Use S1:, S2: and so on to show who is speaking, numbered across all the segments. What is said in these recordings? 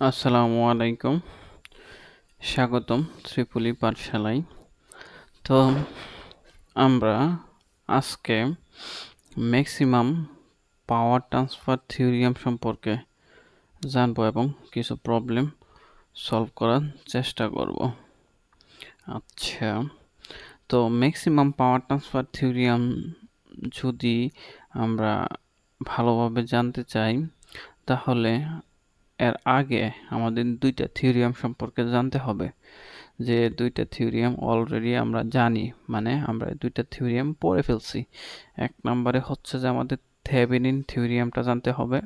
S1: আসসালামু আলাইকুম, স্বাগতম ত্রিপুলি পাঠশালায়। তো আমরা আজকে ম্যাক্সিমাম পাওয়ার ট্রান্সফার থিওরিয়াম সম্পর্কে জানবো এবং কিছু প্রবলেম সলভ করার চেষ্টা করব। আচ্ছা, তো ম্যাক্সিমাম পাওয়ার ট্রান্সফার থিওরিয়াম যদি আমরা ভালোভাবে জানতে চাই, তাহলে এর আগে আমাদের দুইটা থিওরিয়াম সম্পর্কে জানতে হবে। যে দুইটা থিওরিয়াম অলরেডি আমরা জানি, মানে আমরা দুইটা থিওরিয়াম পড়ে ফেলছি। এক নম্বরে হচ্ছে যে আমাদের থেভেনিন থিওরিয়ামটা জানতে হবে,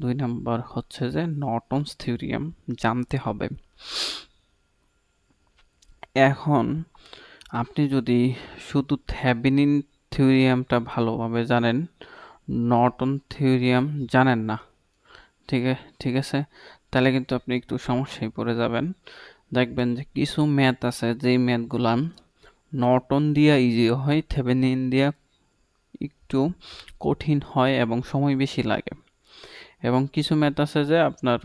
S1: দুই নাম্বার হচ্ছে যে নর্টনস থিওরিয়াম জানতে হবে। এখন আপনি যদি শুধু থেভেনিন থিওরিয়ামটা ভালোভাবে জানেন, নর্টন থিওরিয়াম জানেন না, ঠিক আছে, তাহলে কিন্তু আপনি একটু সমস্যায় পড়ে যাবেন। দেখবেন যে কিছু ম্যাথ আছে, যেই ম্যাথগুলা নর্টন দিয়া ইজি হয়, থেভেনিন দিয়া একটু কঠিন হয় এবং সময় বেশি লাগে। এবং কিছু ম্যাথ আছে যে আপনার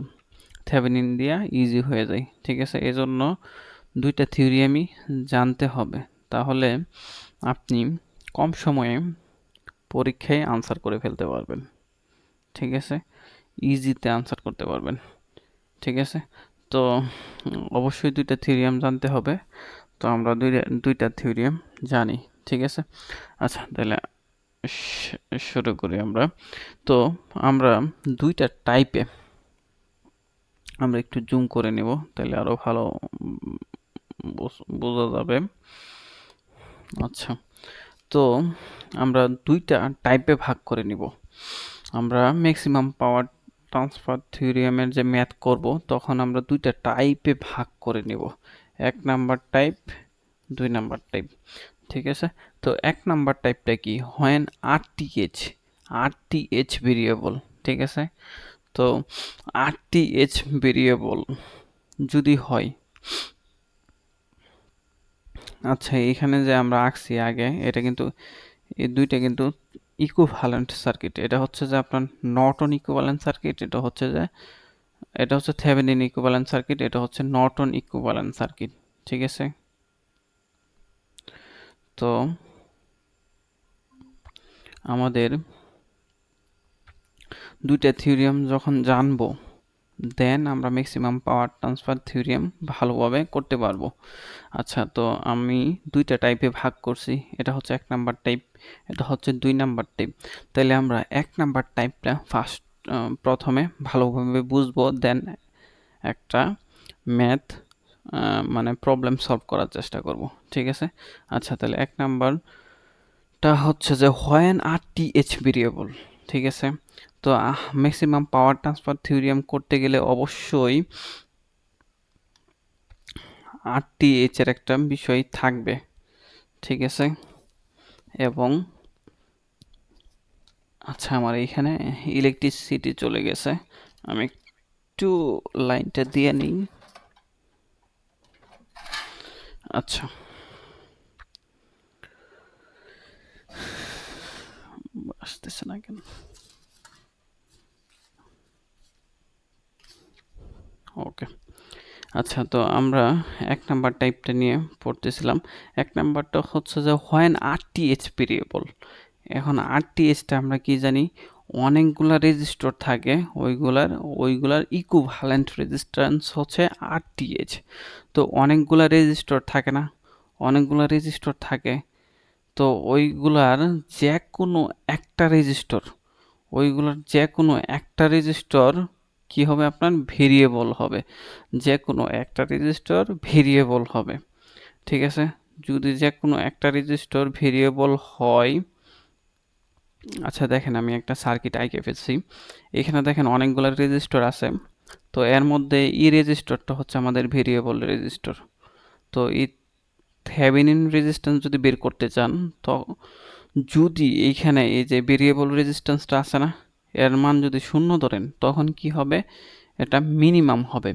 S1: থেভেনিন দিয়া ইজি হয়ে যায়, ঠিক আছে। এজন্য দুইটা থিওরিয়ামই জানতে হবে, তাহলে আপনি কম সময়ে পরীক্ষায় আনসার করে ফেলতে পারবেন, ঠিক আছে, ইজিতে আনসার করতে পারবেন, ঠিক আছে। তো অবশ্যই দুইটা থিওরিয়াম জানতে হবে। তো আমরা দুইটা থিওরিয়াম জানি, ঠিক আছে। আচ্ছা, তাহলে শুরু করি আমরা। তো আমরা দুইটা টাইপে, আমরা একটু জুম করে নেব, তাহলে আরো ভালো বোঝা যাবে। আচ্ছা, তো আমরা দুইটা টাইপে ভাগ করে নিব। আমরা ম্যাক্সিমাম পাওয়ার ট্রান্সফার থিওরিয়ামের যে ম্যাথ করব, তখন আমরা দুইটা টাইপে ভাগ করে নেব, এক নাম্বার টাইপ, দুই নাম্বার টাইপ, ঠিক আছে। তো এক নাম্বার টাইপটা কি, হোয়েন আরটিএইচ ভেরিয়েবল, ঠিক আছে। তো আরটিএইচ ভেরিয়েবল যদি হয়, আচ্ছা এখানে যে আমরা আঁকছি আগে, এটা কিন্তু এই দুইটা কিন্তু ইকুইভ্যালেন্ট সার্কিট। এটা হচ্ছে যে আপনার নর্টন ইকুইভ্যালেন্ট সার্কিট, এটা হচ্ছে থেভেনিন ইকুইভ্যালেন্ট সার্কিট, এটা হচ্ছে নর্টন ইকুইভ্যালেন্ট সার্কিট, ঠিক আছে। তো আমাদের দুইটা থিওরিয়াম যখন জানবো, দেন আমরা ম্যাক্সিমাম পাওয়ার ট্রান্সফার থিওরিয়াম ভালোভাবে করতে পারবো। আচ্ছা, তো আমি দুইটা টাইপে ভাগ করছি, এটা হচ্ছে এক নাম্বার টাইপ, এটা হচ্ছে দুই নাম্বার টাইপ। তাহলে আমরা এক নাম্বার টাইপটা প্রথমে ভালোভাবে বুঝবো, দেন একটা ম্যাথ মানে প্রবলেম সলভ করার চেষ্টা করব, ঠিক আছে। আচ্ছা, তাহলে এক নাম্বারটা হচ্ছে যে হোয়েন আরটিএইচ ভেরিয়েবল, ঠিক আছে। তো ম্যাক্সিমাম পাওয়ার ট্রান্সফার থিওরিয়াম করতে গেলে অবশ্যই আরটিএইচ এর একটা বিষয় থাকবে, ঠিক আছে। এবং আচ্ছা, আমার এইখানে ইলেকট্রিসিটি চলে গেছে, আমি একটু লাইনটা দিয়ে নিই। আচ্ছা, আসতেছে না কেন? ওকে, আচ্ছা, তো আমরা এক নাম্বার টাইপটা নিয়ে পড়তেছিলাম। এক নাম্বারটা হচ্ছে যে হোয়েন আরটিএইচ ভেরিয়েবল। এখন আরটিএইচটা আমরা কি জানি, অনেকগুলা রেজিস্টর থাকে, ওইগুলার ইকুইভ্যালেন্ট রেজিস্ট্যান্স হচ্ছে আরটিএইচ। তো অনেকগুলা রেজিস্টর থাকে না, অনেকগুলা রেজিস্টর থাকে, তো ওইগুলার যে কোনো একটা রেজিস্টর, কি হবে, আপনার ভেরিয়েবল হবে, যে কোনো একটা রেজিস্টর ভেরিয়েবল হবে, ঠিক আছে। যদি যে কোনো একটা রেজিস্টর ভেরিয়েবল হয়, আচ্ছা দেখেন আমি একটা সার্কিট আঁকে ফেলছি, এখানে দেখেন অনেকগুলো রেজিস্টর আছে, তো এর মধ্যে ই রেজিস্টরটা হচ্ছে আমাদের ভেরিয়েবল রেজিস্টর। তো এই থেভেনিন রেজিস্ট্যান্স যদি বের করতে চান, তো যদি এইখানে এই যে ভেরিয়েবল রেজিস্ট্যান্সটা আছে না, এর মান যদি 0 ধরেন, তখন কি হবে, এটা মিনিমাম হবে।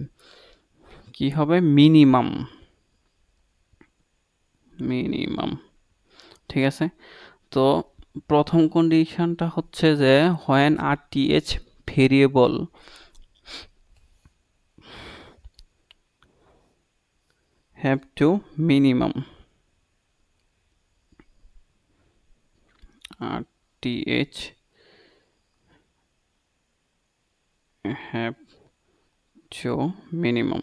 S1: কি হবে, মিনিমাম, ঠিক আছে। তো প্রথম কন্ডিশনটা হচ্ছে যে when RTH variable, have to minimum RTH have to minimum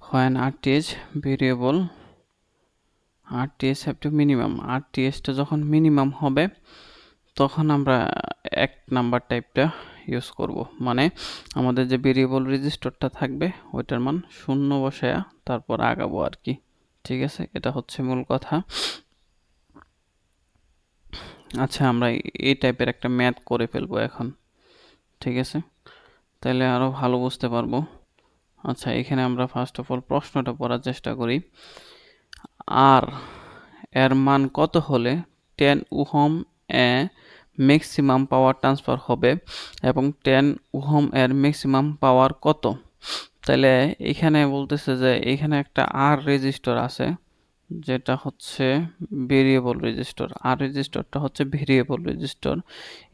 S1: when RTH variable RTH have to minimum RTH টা যখন মিনিমাম হবে তখন আমরা এক নাম্বার টাইপটা ইউজ করব মানে আমাদের যে ভেরিয়েবল রেজিস্টারটা থাকবে ওইটার মান 0 বসায়া তারপর আগাবো আর কি ঠিক আছে এটা হচ্ছে মূল কথা আচ্ছা আমরা এই টাইপের একটা ম্যাথ করে ফেলবো এখন ঠিক আছে তাহলে আরো ভালো বুঝতে পারবো আচ্ছা এখানে আমরা ফার্স্ট অফ অল প্রশ্নটা পড়ার চেষ্টা করি আর এর মান কত হলে 10 ওহম এ ম্যাক্সিমাম পাওয়ার ট্রান্সফার হবে এবং 10 ওহম এর ম্যাক্সিমাম পাওয়ার কত তাহলে এখানে বলতেছে যে এখানে একটা আর রেজিস্টার আছে যেটা হচ্ছে ভেরিয়েবল রেজিস্টার আর রেজিস্টারটা হচ্ছে ভেরিয়েবল রেজিস্টার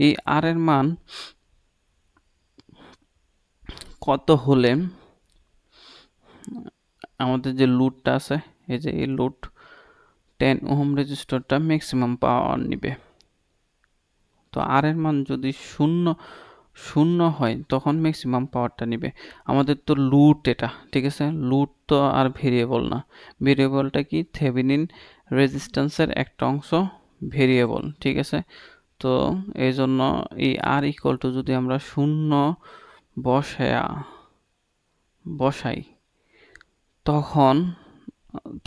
S1: এই আর এর মান কত হলে আমাদের যে লোডটা আছে এই যে এই লোড 10 ওহম রেজিস্টারটা ম্যাক্সিমাম পাওয়ার নিবে তো আর এর মান যদি শূন্য হয় তখন ম্যাক্সিমাম পাওয়ারটা নিবে আমাদের তো লুট এটা ঠিক আছে লুট তো আর ভেরিয়েবল না ভেরিয়েবলটা কি থেভেনিন রেজিস্ট্যান্সের একটা অংশ ভেরিয়েবল ঠিক আছে তো এই জন্য এই আর ইকুয়াল টু যদি আমরা শূন্য বসাই তখন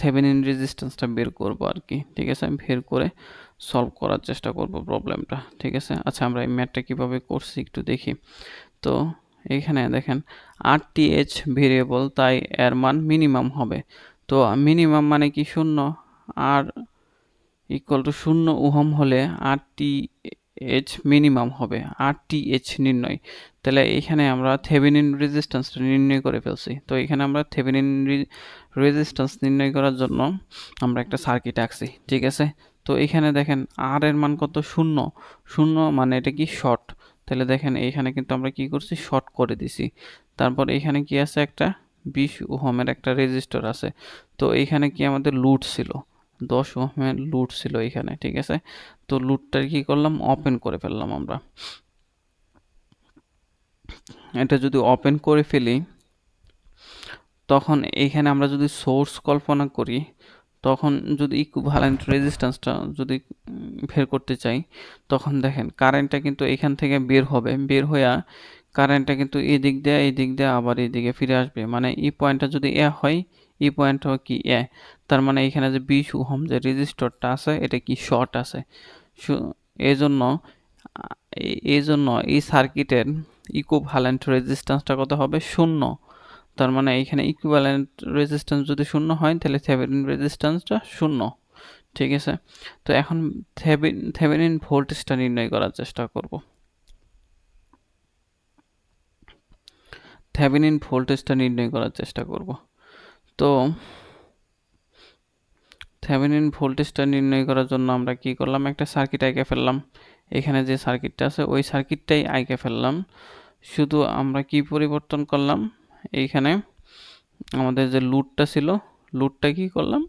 S1: থেভেনিন রেজিস্ট্যান্সটা বের করব আর কি ঠিক আছে আমি বের করে সলভ করার চেষ্টা করব প্রবলেমটা ঠিক আছে আচ্ছা আমরা এই ম্যাথটা কিভাবে করছি একটু দেখি তো এখানে দেখেন RTH ভেরিয়েবল তাই এর মান মিনিমাম হবে তো মিনিমাম মানে কি 0 আর ইকুয়াল টু 0 ওহম হলে RTH মিনিমাম হবে RTH নির্ণয় তাহলে এখানে আমরা থেভেনিন রেজিস্ট্যান্সটা নির্ণয় করে ফেলছি তো এখানে আমরা থেভেনিন রেজিস্ট্যান্স নির্ণয় করার জন্য আমরা একটা সার্কিট আঁকছি ঠিক আছে তো এখানে দেখেন আর এর মান কত 0 মানে এটা কি শর্ট তাহলে দেখেন এইখানে কিন্তু আমরা কি করছি শর্ট করে দিছি তারপর এখানে কি আছে একটা 20 ওহমের একটা রেজিস্টার আছে তো এইখানে কি আমাদের লুট ছিল 10 ওহমের লুট ছিল এখানে ঠিক আছে তো লুটটা কি করলাম ওপেন করে ফেললাম আমরা এটা যদি ওপেন করে ফেলি তখন এইখানে আমরা যদি সোর্স কল্পনা করি তখন যদি ইকুইভ্যালেন্ট রেজিস্ট্যান্সটা যদি বের করতে চাই তখন দেখেন কারেন্টটা কিন্তু এখান থেকে বের হবে বের হইয়া কারেন্টটা কিন্তু এই দিক দিয়ে আবার এইদিকে ফিরে আসবে মানে এই পয়েন্টটা যদি এ হয় এই পয়েন্টটা কি এ তার মানে এখানে যে 20 ওহম যে রেজিস্টরটা আছে এটা কি শর্ট আছে এই জন্য এই সার্কিটের ইকুইভ্যালেন্ট রেজিস্ট্যান্সটা কত হবে 0 তার মানে এখানে ইকুইভ্যালেন্ট রেজিস্ট্যান্স যদি 0 হয় তাহলে থেভেনিন রেজিস্ট্যান্সটা 0 ঠিক আছে তো এখন থেভেনিন ভোল্টেজটা নির্ণয় করার চেষ্টা করব থেভেনিন ভোল্টেজটা নির্ণয় করার চেষ্টা করব তো থেভেনিন ভোল্টেজটা নির্ণয় করার জন্য আমরা কি করলাম একটা সার্কিট আঁকে ফেললাম এখানে যে সার্কিটটা আছে ওই সার্কিটটাই আঁকে ফেললাম শুধু আমরা কি পরিবর্তন করলাম এইখানে আমাদের যে লুটটা ছিল লুটটা কি করলাম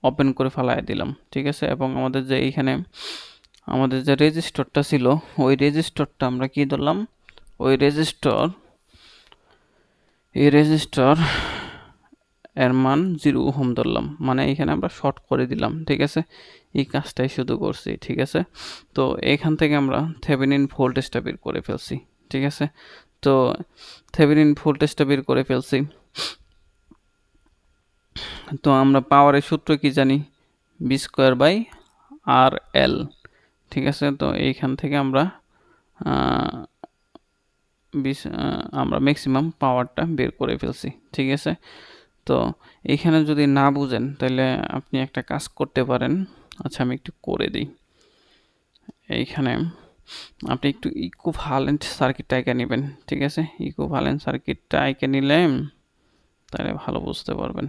S1: ওপেন করে ফেলাই দিলাম ঠিক আছে এবং আমাদের যে এইখানে আমাদের যে রেজিস্টরটা ছিল ওই রেজিস্টরটা আমরা কি ধরলাম ওই রেজিস্টর এর মান 0 ওহম ধরলাম মানে এখানে আমরা শর্ট করে দিলাম ঠিক আছে এই কাজটাই শুধু করছি ঠিক আছে তো এখান থেকে আমরা থেভেনিন ভোল্টেজটা বের করে ফেলছি ঠিক আছে তো থেভেনিন ভোল্টেজটা বের করে ফেলছি তো আমরা পাওয়ারের সূত্র কি জানি V²/RL ঠিক আছে তো এইখান থেকে আমরা আমরা ম্যাক্সিমাম পাওয়ারটা বের করে ফেলছি ঠিক আছে তো এখানে যদি না বুঝেন তাহলে আপনি একটা কাজ করতে পারেন আচ্ছা আমি একটু করে দিই এইখানে আপনি একটু ইকুইভ্যালেন্ট সার্কিটটা এঁকে নেবেন ঠিক আছে ইকুইভ্যালেন্ট সার্কিটটা এঁকে নিলে তাহলে ভালো বুঝতে পারবেন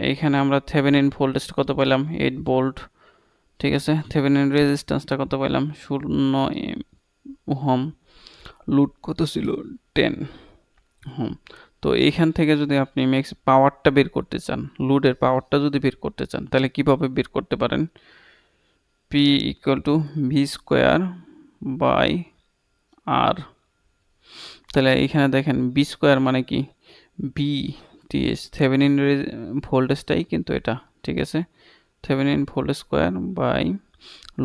S1: এইখানে আমরা থেভেনিন ভোল্টেজ কত পেলাম 8 ভোল্ট, ঠিক আছে। থেভেনিন রেজিস্ট্যান্সটা কত পেলাম 0 ওহম, লোড কত ছিল 10 ওহম। তো এইখান থেকে যদি আপনি ম্যাক্স পাওয়ারটা বের করতে চান, লোডের পাওয়ারটা যদি বের করতে চান, তাহলে কিভাবে বের করতে পারেন? P equal to V square by R. তাহলে এখানে দেখেন বি স্কোয়ার মানে কি বি টিএস, থেভেনিন ভোল্টেজটাই কিন্তু এটা, ঠিক আছে। Thevenin voltage square by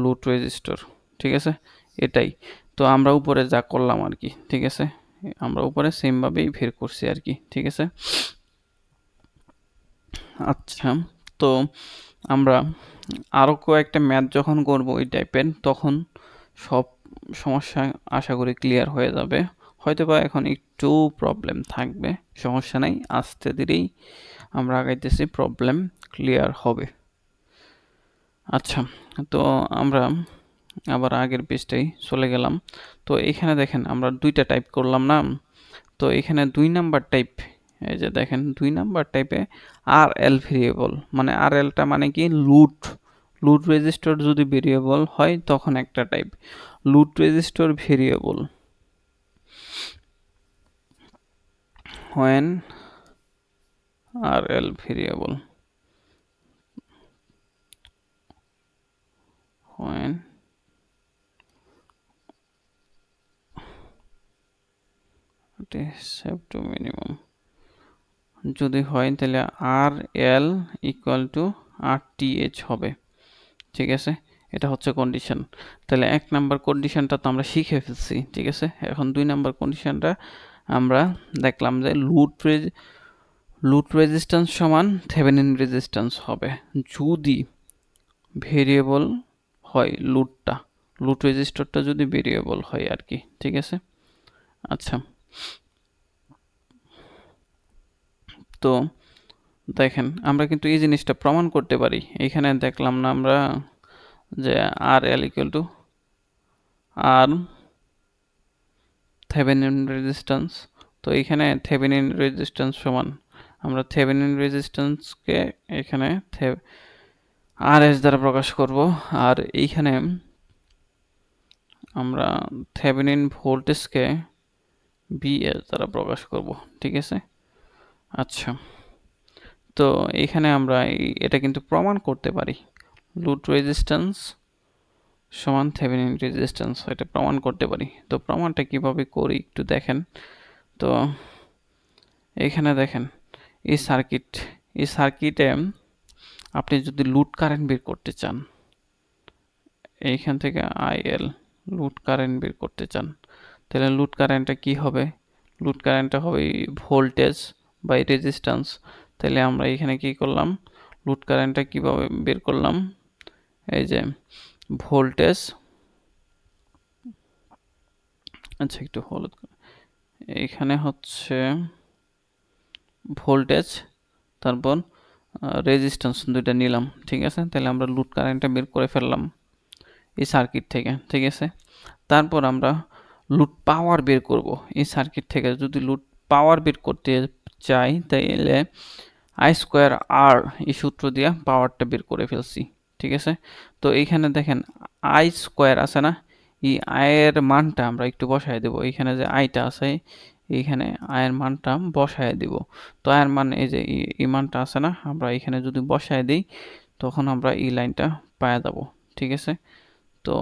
S1: load resistor, ঠিক আছে, এটাই। তো আমরা উপরে যা করলাম আর কি, ঠিক আছে, আমরা উপরে সেমভাবেই বের করছি আর কি, ঠিক আছে। আচ্ছা, তো আমরা আরও কয়েকটা ম্যাথ যখন করব এই টাইপের, তখন সব সমস্যা আশা করি ক্লিয়ার হয়ে যাবে। হয়তো বা এখন একটু প্রবলেম থাকবে, সমস্যা নাই, আস্তে ধীরেই আমরা আগাইতেছি, প্রবলেম ক্লিয়ার হবে। আচ্ছা, তো আমরা আবার আগের পেজটাই চলে গেলাম। তো এখানে দেখেন আমরা দুইটা টাইপ করলাম না, তো এখানে 2 নাম্বার টাইপ, এই যে দেখেন 2 নাম্বার টাইপে আর এল ভেরিয়েবল, মানে আর এলটা মানে কি লুট, লুট রেজিস্টার যদি ভেরিয়েবল হয় তখন একটা টাইপ, লুট register variable when RL variable, when it is set to minimum, যদি হয় তাহলে R L equal to R T H হবে, ঠিক আছে। এটা হচ্ছে কন্ডিশন। তাহলে 1 নাম্বার কন্ডিশনটা তো আমরা শিখে ফেলছি, ঠিক আছে। এখন 2 নাম্বার কন্ডিশনটা আমরা দেখলাম যে লুট রেজিস্ট্যান্স সমান থেভেনিন রেজিস্ট্যান্স হবে যদি ভেরিয়েবল হয় লুটটা, লুট রেজিস্টারটা যদি ভেরিয়েবল হয় আর কি, ঠিক আছে। আচ্ছা, তো দেখেন আমরা কিন্তু এই জিনিসটা প্রমাণ করতে পারি। এখানে দেখলাম না আমরা যে R L equal to R Thevenin resistance. তো এখানে থেভেনিন রেজিস্ট্যান্স সমান, আমরা থেভেনিন রেজিস্ট্যান্সকে এখানে আর এস দ্বারা প্রকাশ করব, আর এইখানে আমরা থেভেনিন ভোল্টেজকে ভিএস দ্বারা প্রকাশ করব, ঠিক আছে। আচ্ছা, তো এখানে আমরা এটা কিন্তু প্রমাণ করতে পারি, লোড রেজিস্ট্যান্স সমান থেভেনিন রেজিস্ট্যান্স, এটা প্রমাণ করতে পারি। তো প্রমাণটা কিভাবে করি একটু দেখেন। তো এখানে দেখেন এই সার্কিটে আপনি যদি লোড কারেন্ট বের করতে চান, এইখান থেকে আইএল লোড কারেন্ট বের করতে চান, তাহলে লোড কারেন্টটা কি হবে? লোড কারেন্টটা হবে ভোল্টেজ বাই রেজিস্ট্যান্স। তাহলে আমরা এখানে কি করলাম, লোড কারেন্টটা কিভাবে বের করলাম, এই যে ভোল্টেজ, আচ্ছা একটু হলুদ, এখানে হচ্ছে ভোল্টেজ, তারপর রেজিস্ট্যান্স দুইটা নিলাম, ঠিক আছে। তাহলে আমরা লোড কারেন্টটা বের করে ফেললাম এই সার্কিট থেকে, ঠিক আছে। তারপর আমরা লোড পাওয়ার বের করব এই সার্কিট থেকে। যদি লোড পাওয়ার বের করতে চাই তাহলে আই স্কোয়ার আর এই সূত্র দিয়ে পাওয়ারটা বের করে ফেলছি, ঠিক আছে। তো এইখানে দেখেন আই স্কোয়ার আছে না, এই আয়ের মানটা আমরা একটু বসায় দেব, এইখানে যে আইটা আছে এইখানে আয়ের মানটা বসায় দিব। তো আয়ের মান এই যে এই মানটা আছে না, আমরা এখানে যদি বসায় দিই তখন আমরা এই লাইনটা পাওয়া যাব, ঠিক আছে। তো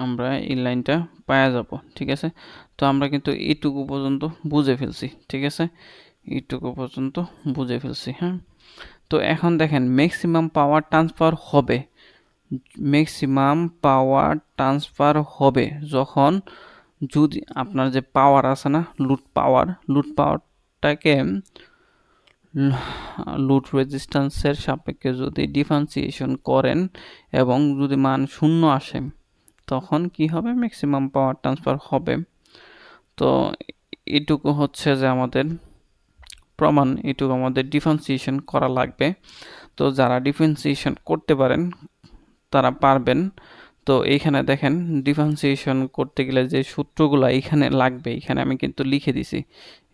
S1: আমরা এই লাইনটা পাওয়া যাব, ঠিক আছে। তো আমরা কিন্তু এইটুকু পর্যন্ত বুঝে ফেলছি, ঠিক আছে, এইটুকু পর্যন্ত বুঝে ফেলছি, হ্যাঁ। তো এখন দেখেন ম্যাক্সিমাম পাওয়ার ট্রান্সফার হবে, ম্যাক্সিমাম পাওয়ার ট্রান্সফার হবে যখন, যদি আপনার যে পাওয়ার আছে না লুট পাওয়ারটাকে লোড রেজিস্ট্যান্সের সাপেক্ষে যদি ডিফারেন্সিয়েশন করেন এবং যদি মান 0 আসে তখন কি হবে, ম্যাক্সিমাম পাওয়ার ট্রান্সফার হবে। তো এটুকু হচ্ছে যে আমাদের প্রমাণ, এটুকু আমাদের ডিফারেন্সিয়েশন করা লাগবে। তো যারা ডিফারেন্সিয়েশন করতে পারেন তারা পারবেন। তো এইখানে দেখেন ডিফারেন্সিয়েশন করতে গেলে যে সূত্রগুলা এইখানে লাগবে, এখানে আমি কিন্তু লিখে দিছি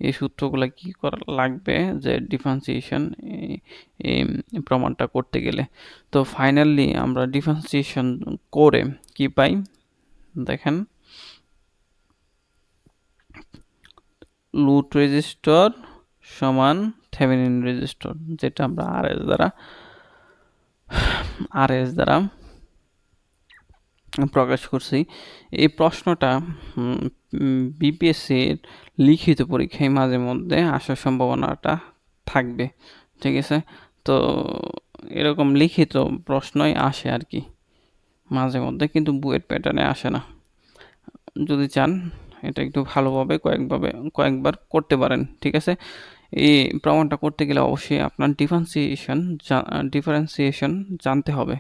S1: এই সূত্রগুলা কি করা লাগবে যে ডিফারেন্সিয়েশন প্রমাণটা করতে গেলে। তো ফাইনালি আমরা ডিফারেন্সিয়েশন করে কি পাই দেখেন, লুট রেজিস্টর সমান থেভেনিন রেজিস্টর, যেটা আমরা আরএস দ্বারা প্রকাশ করছি। এই প্রশ্নটা বিপিএসসির লিখিত পরীক্ষায় মাঝে মধ্যে আসার সম্ভাবনাটা থাকবে, ঠিক আছে। তো এরকম লিখিত প্রশ্নই আসে আর কি মাঝে মধ্যে, কিন্তু বুয়েট প্যাটার্নে আসে না। যদি চান এটা একটু ভালোভাবে কয়েকবার করতে পারেন, ঠিক আছে। এই প্রমাণটা করতে গেলে অবশ্যই আপনার ডিফারেন্সিয়েশন জানতে হবে,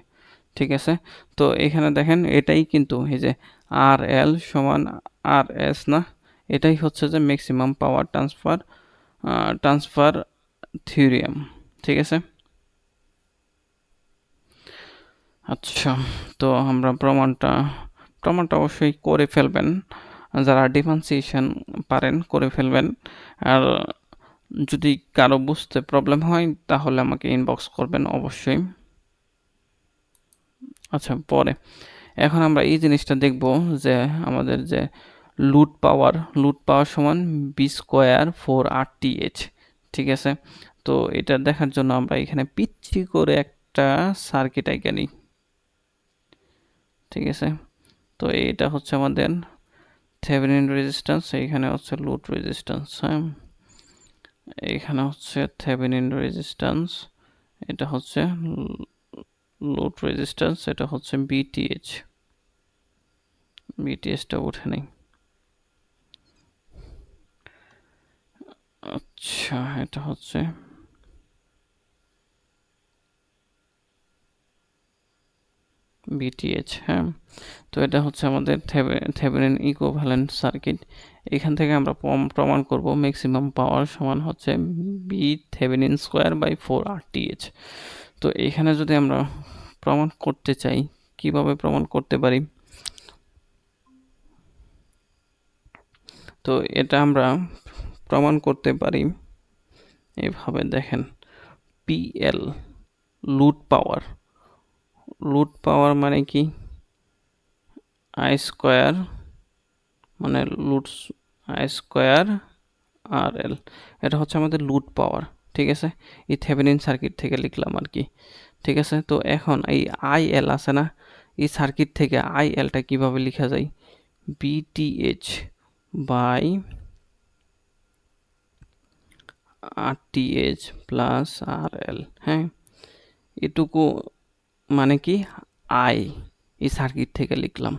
S1: ঠিক আছে। তো এখানে দেখেন এটাই কিন্তু এই যে আর এল সমান আর এস না, এটাই হচ্ছে যে ম্যাক্সিমাম পাওয়ার ট্রান্সফার থিওরিয়াম, ঠিক আছে। আচ্ছা, তো আমরা প্রমাণটা অবশ্যই করে ফেলবেন, যারা ডিফারেন্সিয়েশন পারেন করে ফেলবেন। আর যদি কারো বুঝতে প্রবলেম হয় তাহলে আমাকে ইনবক্স করবেন অবশ্যই। আচ্ছা, পরে এখন আমরা এই জিনিসটা দেখব যে আমাদের যে লুট পাওয়ার সমান বি স্কোয়ার 4 RTH, ঠিক আছে। তো এটা দেখার জন্য আমরা এখানে পিচ্ছি করে একটা সার্কিট আঁকে নিই, ঠিক আছে। তো এটা হচ্ছে আমাদের থেভেনিন রেজিস্ট্যান্স, এইখানে হচ্ছে লুট রেজিস্ট্যান্স, হ্যাঁ, এইখানে হচ্ছে থেভেনিন রেজিস্ট্যান্স, এটা হচ্ছে লোড রেজিস্ট্যান্স, এটা হচ্ছে বিটিএসটা উঠে নেই। আচ্ছা, এটা হচ্ছে বিটিএইচ, হ্যাঁ। তো এটা হচ্ছে আমাদের থেভেনিন ইকুইভ্যালেন্ট সার্কিট। এখান থেকে আমরা প্রমাণ করব ম্যাক্সিমাম পাওয়ার সমান হচ্ছে B Thevenin square by 4 RTH। তো এখানে যদি আমরা প্রমাণ করতে চাই, কিভাবে প্রমাণ করতে পারি? তো এটা আমরা প্রমাণ করতে পারি এভাবে, দেখেন পিএল লুট পাওয়ার মানে কি, আই স্কোয়ার মানে লুট আই স্কোয়ার আর এল, এটা হচ্ছে আমাদের লুট পাওয়ার, ঠিক আছে। এই থেভেনিন সার্কিট থেকে লিখলাম আর কি, ঠিক আছে। তো এখন এই আই এল আছে না, এই সার্কিট থেকে আই এলটা কীভাবে লেখা যায়, BTH by RTH plus RL, হ্যাঁ। এটুকু মানে কি আই, এই সার্কিট থেকে লিখলাম,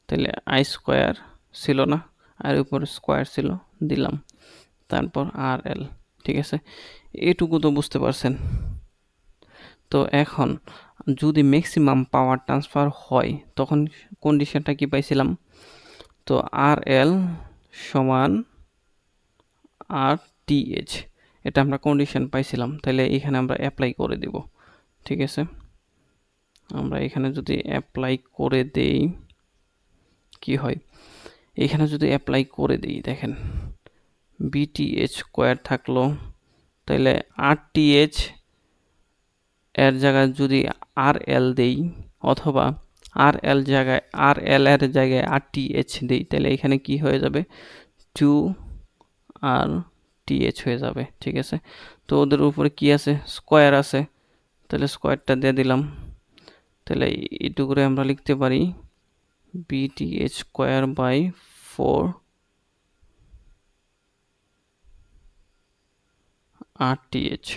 S1: তাহলে আই স্কোয়ার ছিল না, আর উপরে স্কোয়ার ছিল দিলাম, তারপর RL, ঠিক আছে। এটুকু তো বুঝতে পারছেন। তো এখন যদি ম্যাক্সিমাম পাওয়ার ট্রান্সফার হয় তখন কন্ডিশনটা কি পাইছিলাম, তো RL সমান RTH, এটা আমরা কন্ডিশন পাইছিলাম, তাহলে এখানে আমরা অ্যাপ্লাই করে দেব, ঠিক আছে। আমরা এখানে যদি অ্যাপ্লাই করে দেই কি হয়, এখানে যদি অ্যাপ্লাই করে দিই দেখেন বিটিএইচ স্কোয়ার থাকলো, তাহলে RTH এর জায়গায় যদি RL দেই, অথবা RL এর জায়গায় RTH দেই, তাহলে এখানে কি হয়ে যাবে 2RTH হয়ে যাবে, ঠিক আছে। তো ওদের উপরে কি আছে, স্কোয়ার আছে, তাহলে স্কোয়ারটা দিয়ে দিলাম, তাহলে এইটুকুরে আমরা লিখতে পারি VTH square by 4 RTH।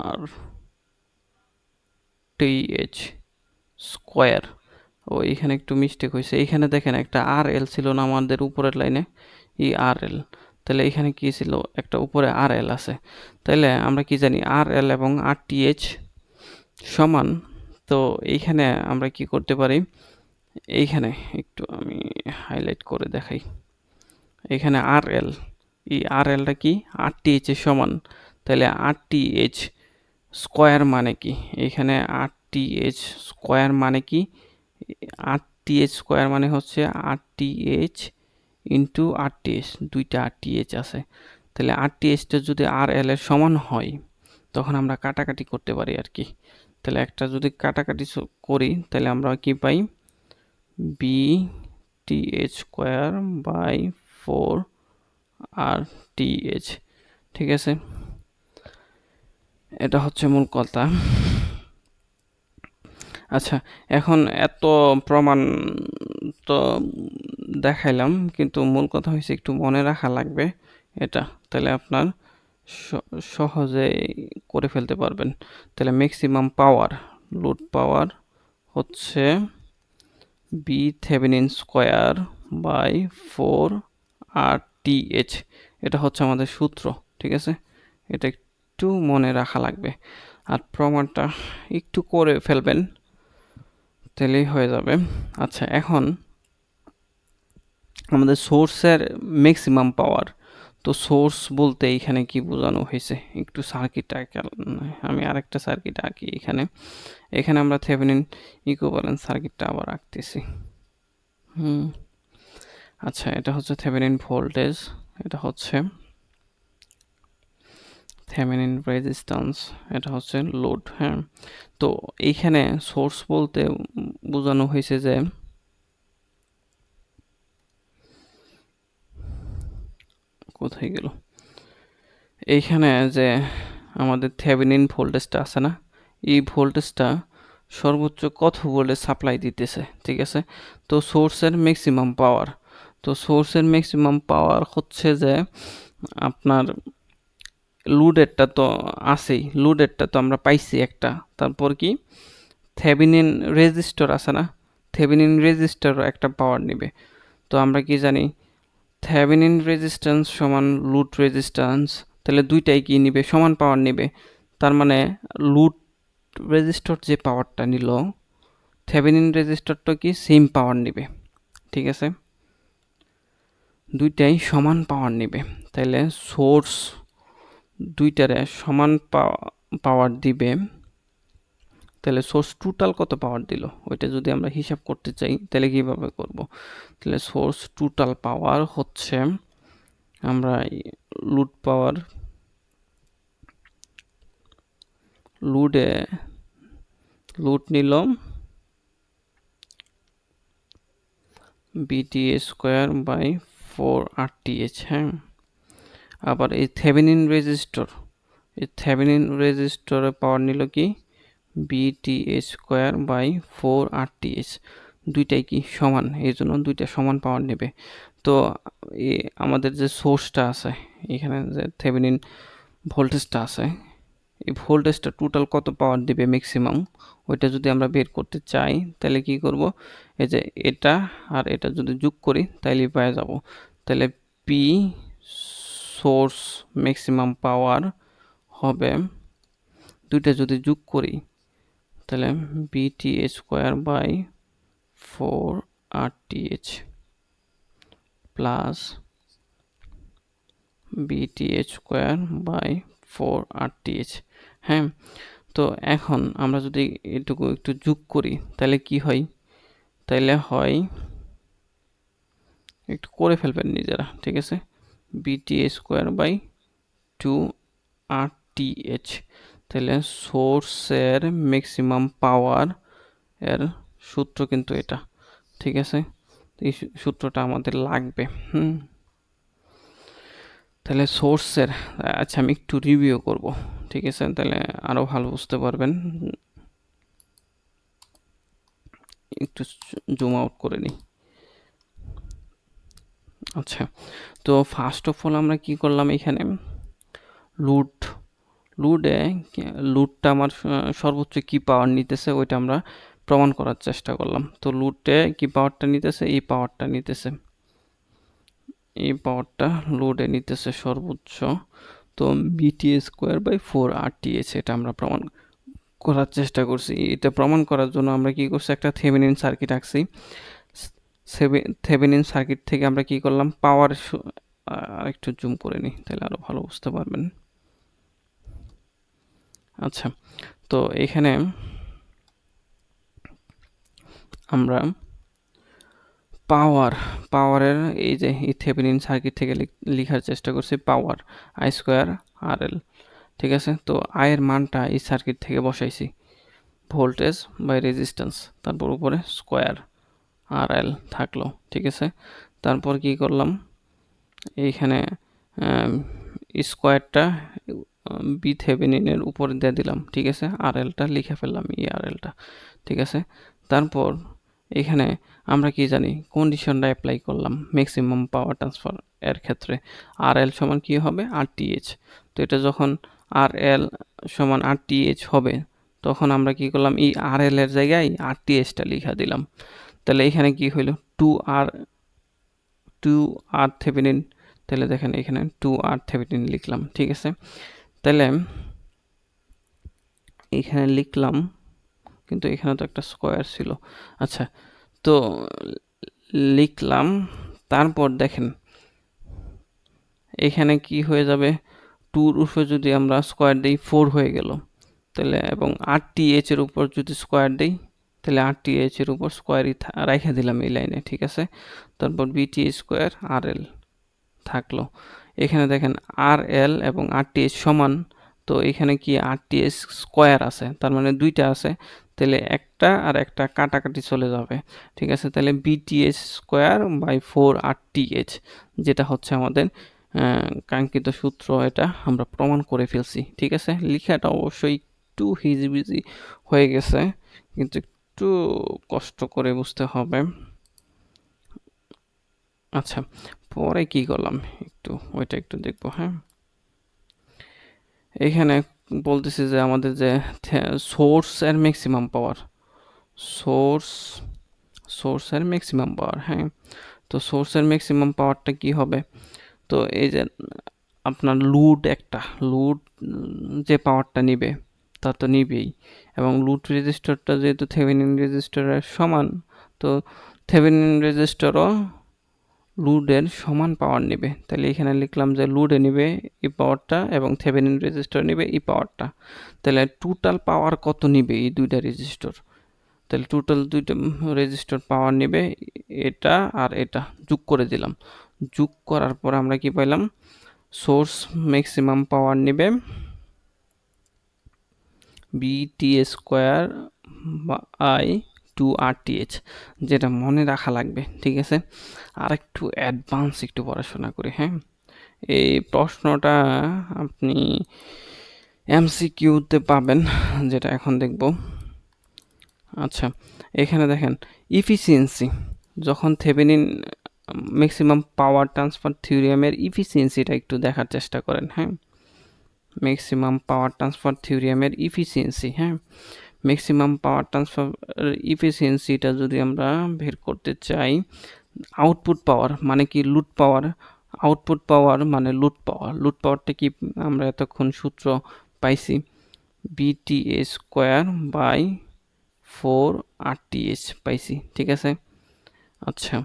S1: R TH square, ও এখানে একটু মিস্টেক হয়েছে, এখানে দেখেন একটা RL ছিল না আমাদের উপরের লাইনে, এই RL, তাহলে এখানে কি ছিল, একটা উপরে RL আছে, তাহলে আমরা কি জানি RL এবং RTH সমান। তো এইখানে আমরা কি করতে পারি, এইখানে একটু আমি হাইলাইট করে দেখাই, এখানে RL এই আর এলটা কি RTH এর সমান, তাহলে RTH স্কোয়ার মানে কি, এখানে RTH স্কোয়ার মানে কি, RTH স্কোয়ার মানে হচ্ছে RTH ইন্টু RTH, দুইটা RTH আছে, তাহলে RTHটা যদি RL এর সমান হয় তখন আমরা কাটাকাটি করতে পারি আর কি। তাহলে একটা যদি কাটাকাটি করি তাহলে আমরা কি পাই, BTH স্কোয়ার বাই 4RTH, ঠিক আছে, এটা হচ্ছে মূল কথা। আচ্ছা, এখন এত প্রমাণ তো দেখাইলাম, কিন্তু মূল কথা হয়েছে একটু মনে রাখা লাগবে এটা, তাহলে আপনার সহজে করে ফেলতে পারবেন। তাহলে ম্যাক্সিমাম পাওয়ার, লোড পাওয়ার হচ্ছে B Thevenin square by 4RTH, এটা হচ্ছে আমাদের সূত্র, ঠিক আছে, এটা একটু মনে রাখা লাগবে। আর প্রমাণটা একটু করে ফেলবেন, তাহলেই হয়ে যাবে। আচ্ছা, এখন আমাদের সোর্সের ম্যাক্সিমাম পাওয়ার, তো সোর্স বলতে এখানে কি বোঝানো হয়েছে, একটু সার্কিট আমি আরেকটা সার্কিট আঁকি এখানে। এখানে আমরা থেভেনিন ইকুইভ্যালেন্ট সার্কিটটা আবার আঁকতেছি। আচ্ছা, এটা হচ্ছে থেভেনিন ভোল্টেজ, এটা হচ্ছে থেভেনিন রেজিস্ট্যান্স, এটা হচ্ছে লোড। হ্যাঁ, তো এইখানে সোর্স বলতে বোঝানো হয়েছে যে কোথায় গেল, এইখানে যে আমাদের থেভেনিন ভোল্টেজটা আছে না, এই ভোল্টেজটা সর্বোচ্চ কত ভোল্টেজ সাপ্লাই দিতেছে, ঠিক আছে। তো সোর্সের ম্যাক্সিমাম পাওয়ার, তো সোর্সের ম্যাক্সিমাম পাওয়ার হচ্ছে যে আপনার লোডেরটা তো আছেই, লোডেরটা তো আমরা পাইছি একটা, তারপর কি থেভেনিন রেজিস্টর আছে না, থেভেনিন রেজিস্টর একটা পাওয়ার নেবে। তো আমরা কি জানি থেভেনিন রেজিস্ট্যান্স সমান লোড রেজিস্ট্যান্স, তাহলে দুইটাই কি নিবে, সমান পাওয়ার নিবে। তার মানে লোড রেজিস্টর যে পাওয়ারটা নিল, থেভেনিন রেজিস্টরটা কি সেম পাওয়ার নিবে, ঠিক আছে, দুইটাই সমান পাওয়ার নিবে। তাহলে সোর্স দুইটারে সমান পাওয়ার দিবে, তাহলে সোর্স টোটাল কত পাওয়ার দিল ওইটা যদি আমরা হিসাব করতে চাই তাহলে কিভাবে করব, তাহলে সোর্স টোটাল পাওয়ার হচ্ছে আমরা লোড পাওয়ার, লোড নিল BTH স্কোয়ার বাই 4RTH। হ্যাঁ, আবার এই থেভেনিন রেজিস্টরের পাওয়ার নিল কি BTH স্কোয়ার বাই 4RTH, দুইটাই কি সমান, এই জন্য দুইটা সমান পাওয়ার নেবে। তো আমাদের যে সোর্সটা আছে এখানে, যে থেভেনিন ভোল্টেজটা আছে, এই ভোল্টেজটা টোটাল কত পাওয়ার দিবে ম্যাক্সিমাম, ওইটা যদি আমরা বের করতে চাই তাহলে কি করব, এই যে এটা আর এটা যদি যোগ করি তাহলে পেয়ে যাব। তাহলে পি সোর্স ম্যাক্সিমাম পাওয়ার হবে, দুইটা যদি যোগ করি তাহলে BTH square by 4RTH plus BTH square by 4RTH। হ্যাঁ, তো এখন আমরা যদি এটুকু একটু যোগ করি তাহলে কি হয়, তাহলে হয়, একটু করে ফেলবেন নিজেরা, ঠিক আছে, BTH স্কোয়ার বাই 2RTH, তাহলে সোর্সের ম্যাক্সিমাম পাওয়ার এর সূত্র কিন্তু এটা, ঠিক আছে, এই সূত্রটা আমাদের লাগবে। তাহলে সোর্সের, আচ্ছা আমি একটু রিভিউ করব, ঠিক আছে, তাহলে আরও ভালো বুঝতে পারবেন, একটু জুম আউট করে নিই। আচ্ছা, তো ফার্স্ট অফ অল আমরা কি করলাম, এখানে লুডটা আমার সর্বোচ্চ কি পাওয়ার নিতেছে ওইটা আমরা প্রমাণ করার চেষ্টা করলাম। তো লুডে কি পাওয়ারটা নিতেছে, এই পাওয়ারটা নিতেছে, এই পাওয়ারটা লোডে নিতেছে সর্বোচ্চ। তো BTH স্কোয়ার বাই 4RTH এটা আমরা প্রমাণ করার চেষ্টা করছি। এটা প্রমাণ করার জন্য আমরা কি করছি, একটা থেভেনিন সার্কিট আঁকছি। থেভেনিন সার্কিট থেকে আমরা কি করলাম, পাওয়ার আরেকটু জুম করে নিই, তাহলে আরো ভালো বুঝতে পারবেন। আচ্ছা, তো এখানে আমরা পাওয়ারের এই যে থেভেনিন সার্কিট থেকে লেখার চেষ্টা করছি পাওয়ার আই স্কোয়ার আর এল, ঠিক আছে। তো আয়ের মানটা এই সার্কিট থেকে বসাইছি, ভোল্টেজ বাই রেজিস্ট্যান্স, তারপর উপরে স্কোয়ার আর এল থাকলো, ঠিক আছে। তারপর কি করলাম, এইখানে স্কোয়ারটা বি থেভেনিনের উপরে দিয়ে দিলাম, ঠিক আছে। আর এলটা লিখে ফেললাম, ই আর এলটা, ঠিক আছে। তারপর এখানে আমরা কি জানি, কন্ডিশনটা অ্যাপ্লাই করলাম ম্যাক্সিমাম পাওয়ার ট্রান্সফার এর ক্ষেত্রে। আর এল সমান কি হবে, আর টিএইচ। তো এটা যখন আর এল সমান আর টিএইচ হবে, তখন আমরা কি করলাম, এই আর এল এর জায়গায় আর টিএইচটা লিখা দিলাম। তাহলে এখানে কি হইলো, টু আর থেভেনিন, তাহলে দেখেন এখানে 2R থেভেনিন লিখলাম, ঠিক আছে। তাহলে এখানে লিখলাম, কিন্তু এখানে তো একটা স্কোয়ার ছিল। আচ্ছা, তো লিখলাম, তারপর দেখেন এখানে কি হয়ে যাবে, 2-র উপরে যদি আমরা স্কোয়ার দিই 4 হয়ে গেল, তাহলে এবং RTH এর উপর যদি স্কোয়ার দিই, তাহলে RTH এর উপর স্কোয়ারই রেখে দিলাম এই লাইনে, ঠিক আছে। তারপর BT স্কোয়ার RL থাকলো। এখানে দেখেন আর এল এবং RTH সমান, তো এখানে কি RTH স্কোয়ার আছে, তার মানে দুইটা আছে, তাহলে একটা আর একটা কাটাকাটি চলে যাবে, ঠিক আছে। তাহলে BTH স্কোয়ার বাই 4 RTH, যেটা হচ্ছে আমাদের কাঙ্ক্ষিত সূত্র, এটা আমরা প্রমাণ করে ফেলছি, ঠিক আছে। লেখাটা অবশ্যই একটু হিজিবিজি হয়ে গেছে, কিন্তু একটু কষ্ট করে বুঝতে হবে। আচ্ছা, পরে কি করলাম ওইটা একটু দেখবো, হ্যাঁ। এখানে বলতেছি যে আমাদের যে সোর্স এর ম্যাক্সিমাম পাওয়ার, সোর্স সোর্সের ম্যাক্সিমাম পাওয়ার, হ্যাঁ। তো সোর্সের ম্যাক্সিমাম পাওয়ারটা কি হবে, তো এই যে আপনার লোড যে পাওয়ারটা নিবে তা তো নিবেই, এবং লোড রেজিস্টারটা যেহেতু থেভেনিন রেজিস্টারের সমান, তো থেভেনিন রেজিস্টারও লোডের সমান পাওয়ার নেবে। তাহলে এখানে লিখলাম যে লোডে নেবে এই পাওয়ারটা এবং থেভেনিন রেজিস্টার নেবে এই পাওয়ারটা। তাহলে টোটাল পাওয়ার কত নিবে এই দুইটা রেজিস্টার, তাহলে টোটাল দুইটা রেজিস্টার পাওয়ার নেবে এটা আর এটা, যোগ করে দিলাম। যোগ করার পর আমরা কি পাইলাম, সোর্স ম্যাক্সিমাম পাওয়ার নেবে BT স্কোয়ার বাই 2RTH, যেটা মনে রাখা লাগবে, ঠিক আছে। আর একটু অ্যাডভান্স একটু পড়াশোনা করি, হ্যাঁ। এই প্রশ্নটা আপনি MCQতে পাবেন, যেটা এখন দেখব। আচ্ছা, এখানে দেখেন ইফিসিয়েন্সি, যখন থেভেনিন ম্যাক্সিমাম পাওয়ার ট্রান্সফার থিওরিয়ামের ইফিসিয়েন্সিটা একটু দেখার চেষ্টা করেন, হ্যাঁ। ম্যাক্সিমাম পাওয়ার ট্রান্সফার থিওরিয়ামের ইফিসিয়েন্সি, হ্যাঁ। ম্যাক্সিমাম পাওয়ার ট্রান্সফার ইফিসিয়েন্সিটা যদি আমরা বের করতে চাই, আউটপুট পাওয়ার মানে কি লোড পাওয়ার, আউটপুট পাওয়ার মানে লোড পাওয়ারটা কি আমরা এতক্ষণ সূত্র পাইছি, BTA স্কোয়ার বাই 4RTH পাইছি, ঠিক আছে। আচ্ছা,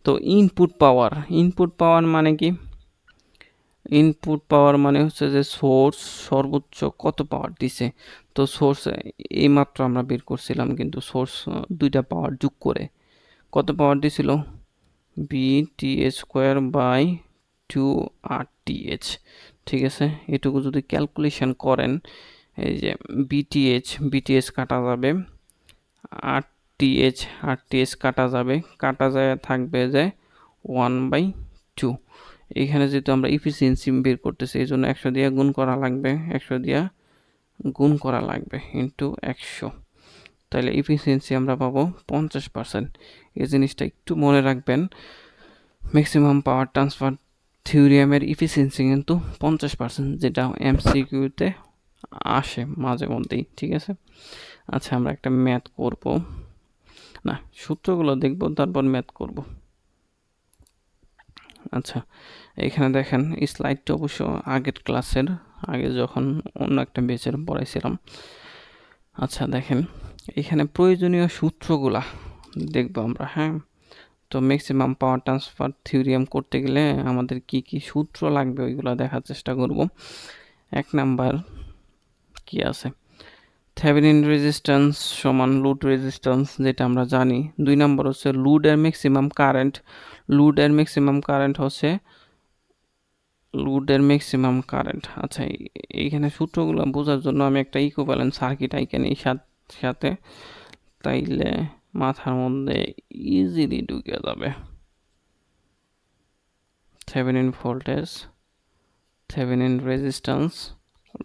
S1: তো ইনপুট পাওয়ার মানে কি, ইনপুট পাওয়ার মানে হচ্ছে যে সোর্স সর্বোচ্চ কত পাওয়ার দিছে। তো সোর্স এইমাত্র আমরা বের করছিলাম, কিন্তু সোর্স দুইটা পাওয়ার যোগ করে কত পাওয়ার দিছিল, BTA স্কোয়ার বাই 2RTH, ঠিক আছে। এটুকু যদি ক্যালকুলেশন করেন, এই যে BTH কাটা যাবে, RTH কাটা যায় থাকবে যে 1/2। এখানে যেহেতু আমরা ইফিসিয়েন্সি বের করতেছি, এই জন্য 100 দিয়ে গুণ করা লাগবে, 100 দিয়ে গুণ করা লাগবে ইন্টু 100, তাহলে ইফিসিয়েন্সি আমরা পাবো 50%। এই জিনিসটা একটু মনে রাখবেন, ম্যাক্সিমাম পাওয়ার ট্রান্সফার থিওরিয়ামের ইফিসিয়েন্সি কিন্তু 50%, যেটা MCQতে আসে মাঝে মধ্যেই, ঠিক আছে। আচ্ছা, আমরা একটা ম্যাথ করব, না সূত্রগুলো দেখব তারপর ম্যাথ করব। আচ্ছা, এখানে দেখেন স্লাইডটা অবশ্য আগের ক্লাসের, আগে যখন অন্য একটা বেচের পড়াইছিলাম। আচ্ছা দেখেন, এখানে প্রয়োজনীয় সূত্রগুলা দেখব আমরা, হ্যাঁ। তো ম্যাক্সিমাম পাওয়ার ট্রান্সফার থিওরিয়াম করতে গেলে আমাদের কি কি সূত্র লাগবে ওইগুলো দেখার চেষ্টা করব। 1 নাম্বার কি আছে, থেভেনিন রেজিস্ট্যান্স সমান লোড রেজিস্ট্যান্স, যেটা আমরা জানি। 2 নাম্বার হচ্ছে লোডের ম্যাক্সিমাম কারেন্ট। লোডের ম্যাক্সিমাম কারেন্ট হচ্ছে লোডের ম্যাক্সিমাম কারেন্ট। আচ্ছা, এইখানে সূত্রগুলো বোঝার জন্য আমি একটা ইকুইভ্যালেন্ট সার্কিট আইকেন এই সাথে, তাইলে মাথার মধ্যে ইজিলি ঢুকে যাবে। Thevenin voltage, Thevenin resistance,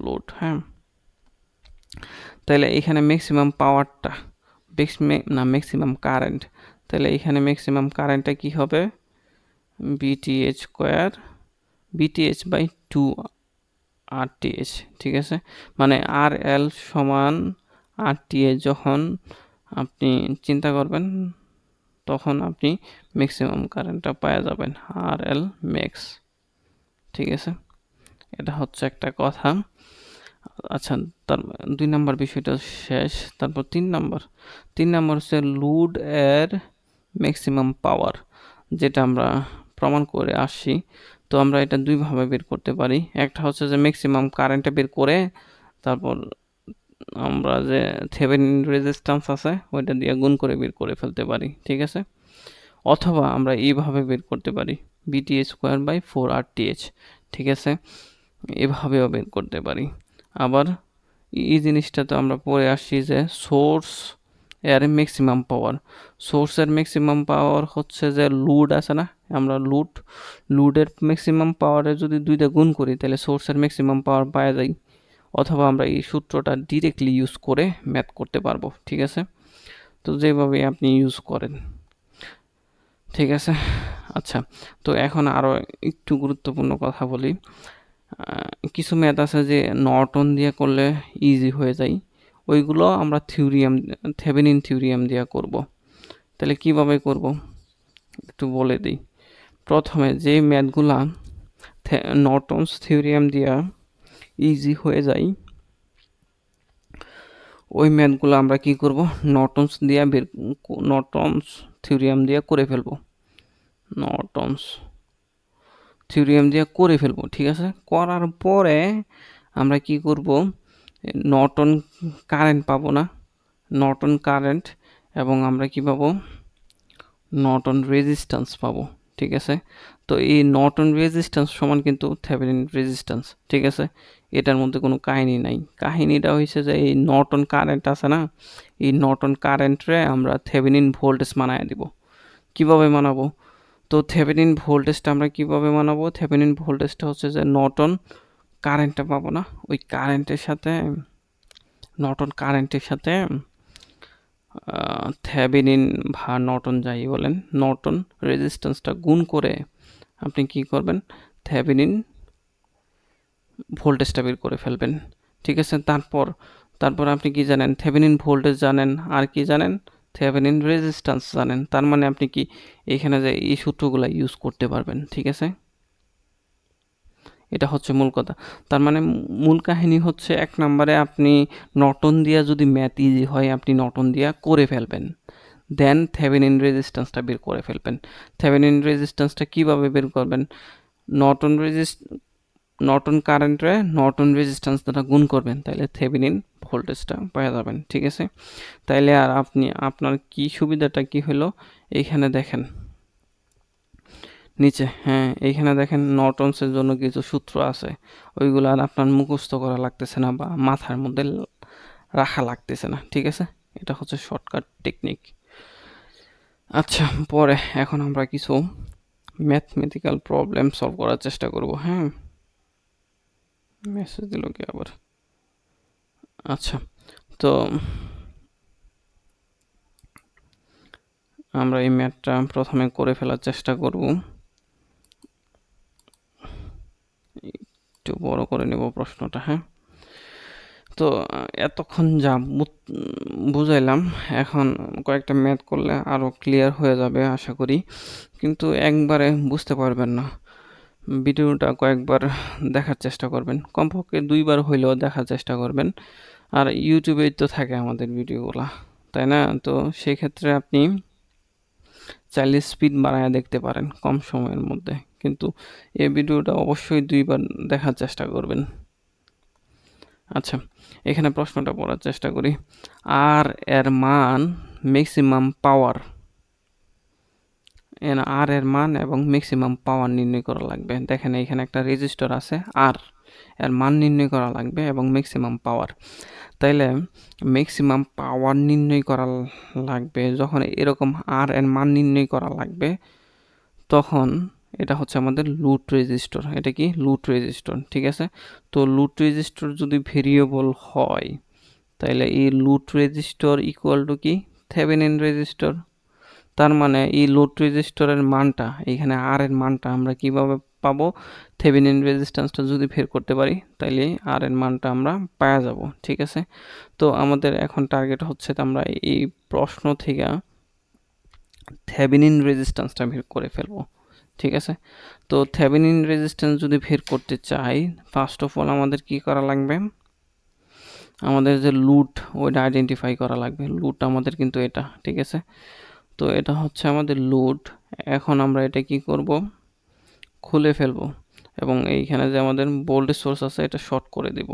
S1: load. হ্যাঁ, তাহলে এখানে ম্যাক্সিমাম পাওয়ারটা ম্যাক্সিমাম কারেন্ট, তাহলে এখানে ম্যাক্সিমাম কারেন্টটা কি হবে, বিটিএইচ স্কোয়ার, বিটিএইচ বাই 2 আরটিএইচ। ঠিক আছে, মানে আর এল সমান আরটিএইচ যখন আপনি চিন্তা করবেন তখন আপনি ম্যাক্সিমাম কারেন্টটা পাওয়া যাবেন, আর এল ম্যাক্স। ঠিক আছে, এটা হচ্ছে একটা কথা। আচ্ছা, তার 2 নাম্বার বিষয়টা শেষ। তারপর 3 নাম্বার হচ্ছে লোড এর ম্যাক্সিমাম পাওয়ার, যেটা আমরা প্রমাণ করে আসছি। তো আমরা এটা দুইভাবে বের করতে পারি। একটা হচ্ছে যে ম্যাক্সিমাম কারেন্টটা বের করে তারপর আমরা যে থেভেনিন রেজিস্ট্যান্স আছে ওইটা দিয়ে গুণ করে বের করে ফেলতে পারি। ঠিক আছে, অথবা আমরা এইভাবে বের করতে পারি, বিটিএইচ স্কোয়ার বাই 4 আরটিএইচ। ঠিক আছে, এভাবেও বের করতে পারি। আবার এই জিনিসটা তো আমরা পড়ে আসছি যে সোর্স এর ম্যাক্সিমাম পাওয়ার, সোর্সের ম্যাক্সিমাম পাওয়ার হচ্ছে যে লোড আছে না, আমরা লোডের ম্যাক্সিমাম পাওয়ারে যদি 2 গুণ করি তাহলে সোর্সের ম্যাক্সিমাম পাওয়ার পাওয়া যায়। অথবা আমরা এই সূত্রটা ডিরেক্টলি ইউজ করে ম্যাথ করতে পারবো। ঠিক আছে, তো যেভাবে আপনি ইউজ করেন। ঠিক আছে, আচ্ছা, তো এখন আরও একটু গুরুত্বপূর্ণ কথা বলি। কিছু ম্যাথ আছে যে নর্টন দিয়ে করলে ইজি হয়ে যায়, ওইগুলো আমরা থেভেনিন থিওরিয়াম দিয়ে করব। তাহলে কিভাবে করব একটু বলে দিই। প্রথমে যে ম্যাথগুলা নর্টনস থিওরিয়াম দিয়া ইজি হয়ে যায় ওই ম্যাথগুলো আমরা কি করব, নর্টনস থিওরিয়াম দিয়ে করে ফেলবো, নর্টনস থিওরিয়াম দিয়ে করে ফেলবো। ঠিক আছে, করার পরে আমরা কি করব, নর্টন কারেন্ট পাবো না, নর্টন কারেন্ট, এবং আমরা কি পাবো, নর্টন রেজিস্ট্যান্স পাবো। ঠিক আছে, তো এই নর্টন রেজিস্ট্যান্স সমান কিন্তু থেভেনিন রেজিস্ট্যান্স। ঠিক আছে, এটার মধ্যে কোনো কাহিনী নাই। কাহিনীটা হয়েছে যে এই নর্টন কারেন্ট আছে না, এই নর্টন কারেন্টরে আমরা থেভেনিন ভোল্টেজ মানায় দিব। কিভাবে মানাবো, তো থেভেনিন ভোল্টেজটা আমরা কিভাবে মানাবো, থেভেনিন ভোল্টেজটা হচ্ছে যে নর্টন কারেন্টটা পাবো না, ওই কারেন্টের সাথে নর্টন কারেন্টের সাথে থেভেনিন বা নর্টন যাই বলেন, নর্টন রেজিস্ট্যান্সটা গুণ করে আপনি কি করবেন, থেভেনিন ভোল্টেজটা বের করে ফেলবেন। ঠিক আছে, তারপর আপনি কি জানেন, থেভেনিন ভোল্টেজ জানেন, আর কি জানেন, থেভেনিন রেজিস্ট্যান্স জানেন। তার মানে আপনি কি এখানে যে এই সূত্রগুলো ইউজ করতে পারবেন। ঠিক আছে, এটা হচ্ছে মূল কথা। তার মানে মূল কাহিনী হচ্ছে 1 নম্বরে আপনি নর্টন দিয়া যদি ম্যাথ ইজি হয় আপনি নর্টন দিয়া করে ফেলবেন, দেন থেভেনিন রেজিস্ট্যান্সটা বের করে ফেলবেন। থেভেনিন রেজিস্ট্যান্সটা কিভাবে বের করবেন, নর্টন কারেন্টে নর্টন রেজিস্ট্যান্স দ্বারা গুণ করবেন, তাইলে থেভেনিন ভোল্টেজটা পেয়ে যাবেন। ঠিক আছে, তাইলে আর আপনার কি সুবিধাটা কি হলো, এইখানে দেখেন নিচে, হ্যাঁ এইখানে দেখেন নর্টনসের জন্য কিছু সূত্র আছে, ওইগুলো আর আপনার মুখস্থ করা লাগতেছে না বা মাথার মধ্যে রাখা লাগতেছে না। ঠিক আছে, এটা হচ্ছে শর্টকাট টেকনিক। আচ্ছা, পরে এখন আমরা কিছু ম্যাথমেটিক্যাল প্রবলেম সলভ করার চেষ্টা করব। হ্যাঁ, মেসেজ দিল কি আবার। আচ্ছা, তো আমরা এই ম্যাথটা প্রথমে করে ফেলার চেষ্টা করব, একটু বড় করে নেব প্রশ্নটা। হ্যাঁ, তো এতক্ষণ যা বুঝাইলাম এখন কয়েকটা ম্যাথ করলে আরও ক্লিয়ার হয়ে যাবে আশা করি, কিন্তু একবারে বুঝতে পারবেন না। ভিডিওটা কয়েকবার দেখার চেষ্টা করবেন, কমপক্ষে 2 বার হইলেও দেখার চেষ্টা করবেন। আর ইউটিউবেই তো থাকে আমাদের ভিডিওগুলা, তাই না? তো সেক্ষেত্রে আপনি চাইলে স্পিড বাড়ায় দেখতে পারেন কম সময়ের মধ্যে, কিন্তু এই ভিডিওটা অবশ্যই 2 বার দেখার চেষ্টা করবেন। আচ্ছা, এখানে প্রশ্নটা পড়ার চেষ্টা করি। আর এর মান ম্যাক্সিমাম পাওয়ার, আর এর মান এবং ম্যাক্সিমাম পাওয়ার নির্ণয় করা লাগবে। দেখেন এখানে একটা রেজিস্টার আছে, আর এর মান নির্ণয় করা লাগবে এবং ম্যাক্সিমাম পাওয়ার। তাইলে ম্যাক্সিমাম পাওয়ার নির্ণয় করা লাগবে, যখন এরকম আর এর মান নির্ণয় করা লাগবে তখন এটা হচ্ছে আমাদের লুট রেজিস্টার। এটা কি লুট রেজিস্টার, ঠিক আছে। তো লুট রেজিস্টার যদি ভেরিয়েবল হয় তাহলে এই লুট রেজিস্টার ইকুয়াল টু কি থেভেনিন রেজিস্টার। তার মানে এই লোড রেজিস্টরের মানটা, এখানে আর এর মানটা আমরা কিভাবে পাবো, থেভেনিন রেজিস্ট্যান্সটা যদি বের করতে পারি তাইলে আর এর মানটা আমরা পাওয়া যাব, ঠিক আছে। তো আমাদের এখন টার্গেট হচ্ছে আমরা এই প্রশ্ন থেকে থেভেনিন রেজিস্ট্যান্সটা বের করে ফেলবো, ঠিক আছে। তো থেভেনিন রেজিস্ট্যান্স যদি বের করতে চাই, ফার্স্ট অফ অল আমাদের কি করা লাগবে, আমাদের যে লুট ওইটা আইডেন্টিফাই করা লাগবে। লুট আমাদের কিন্তু এটা, ঠিক আছে। তো এটা হচ্ছে আমাদের লোড। এখন আমরা এটা কি করব, খুলে ফেলবো এবং এইখানে যে আমাদের ভোল্টেজ সোর্স আছে এটা শর্ট করে দেব।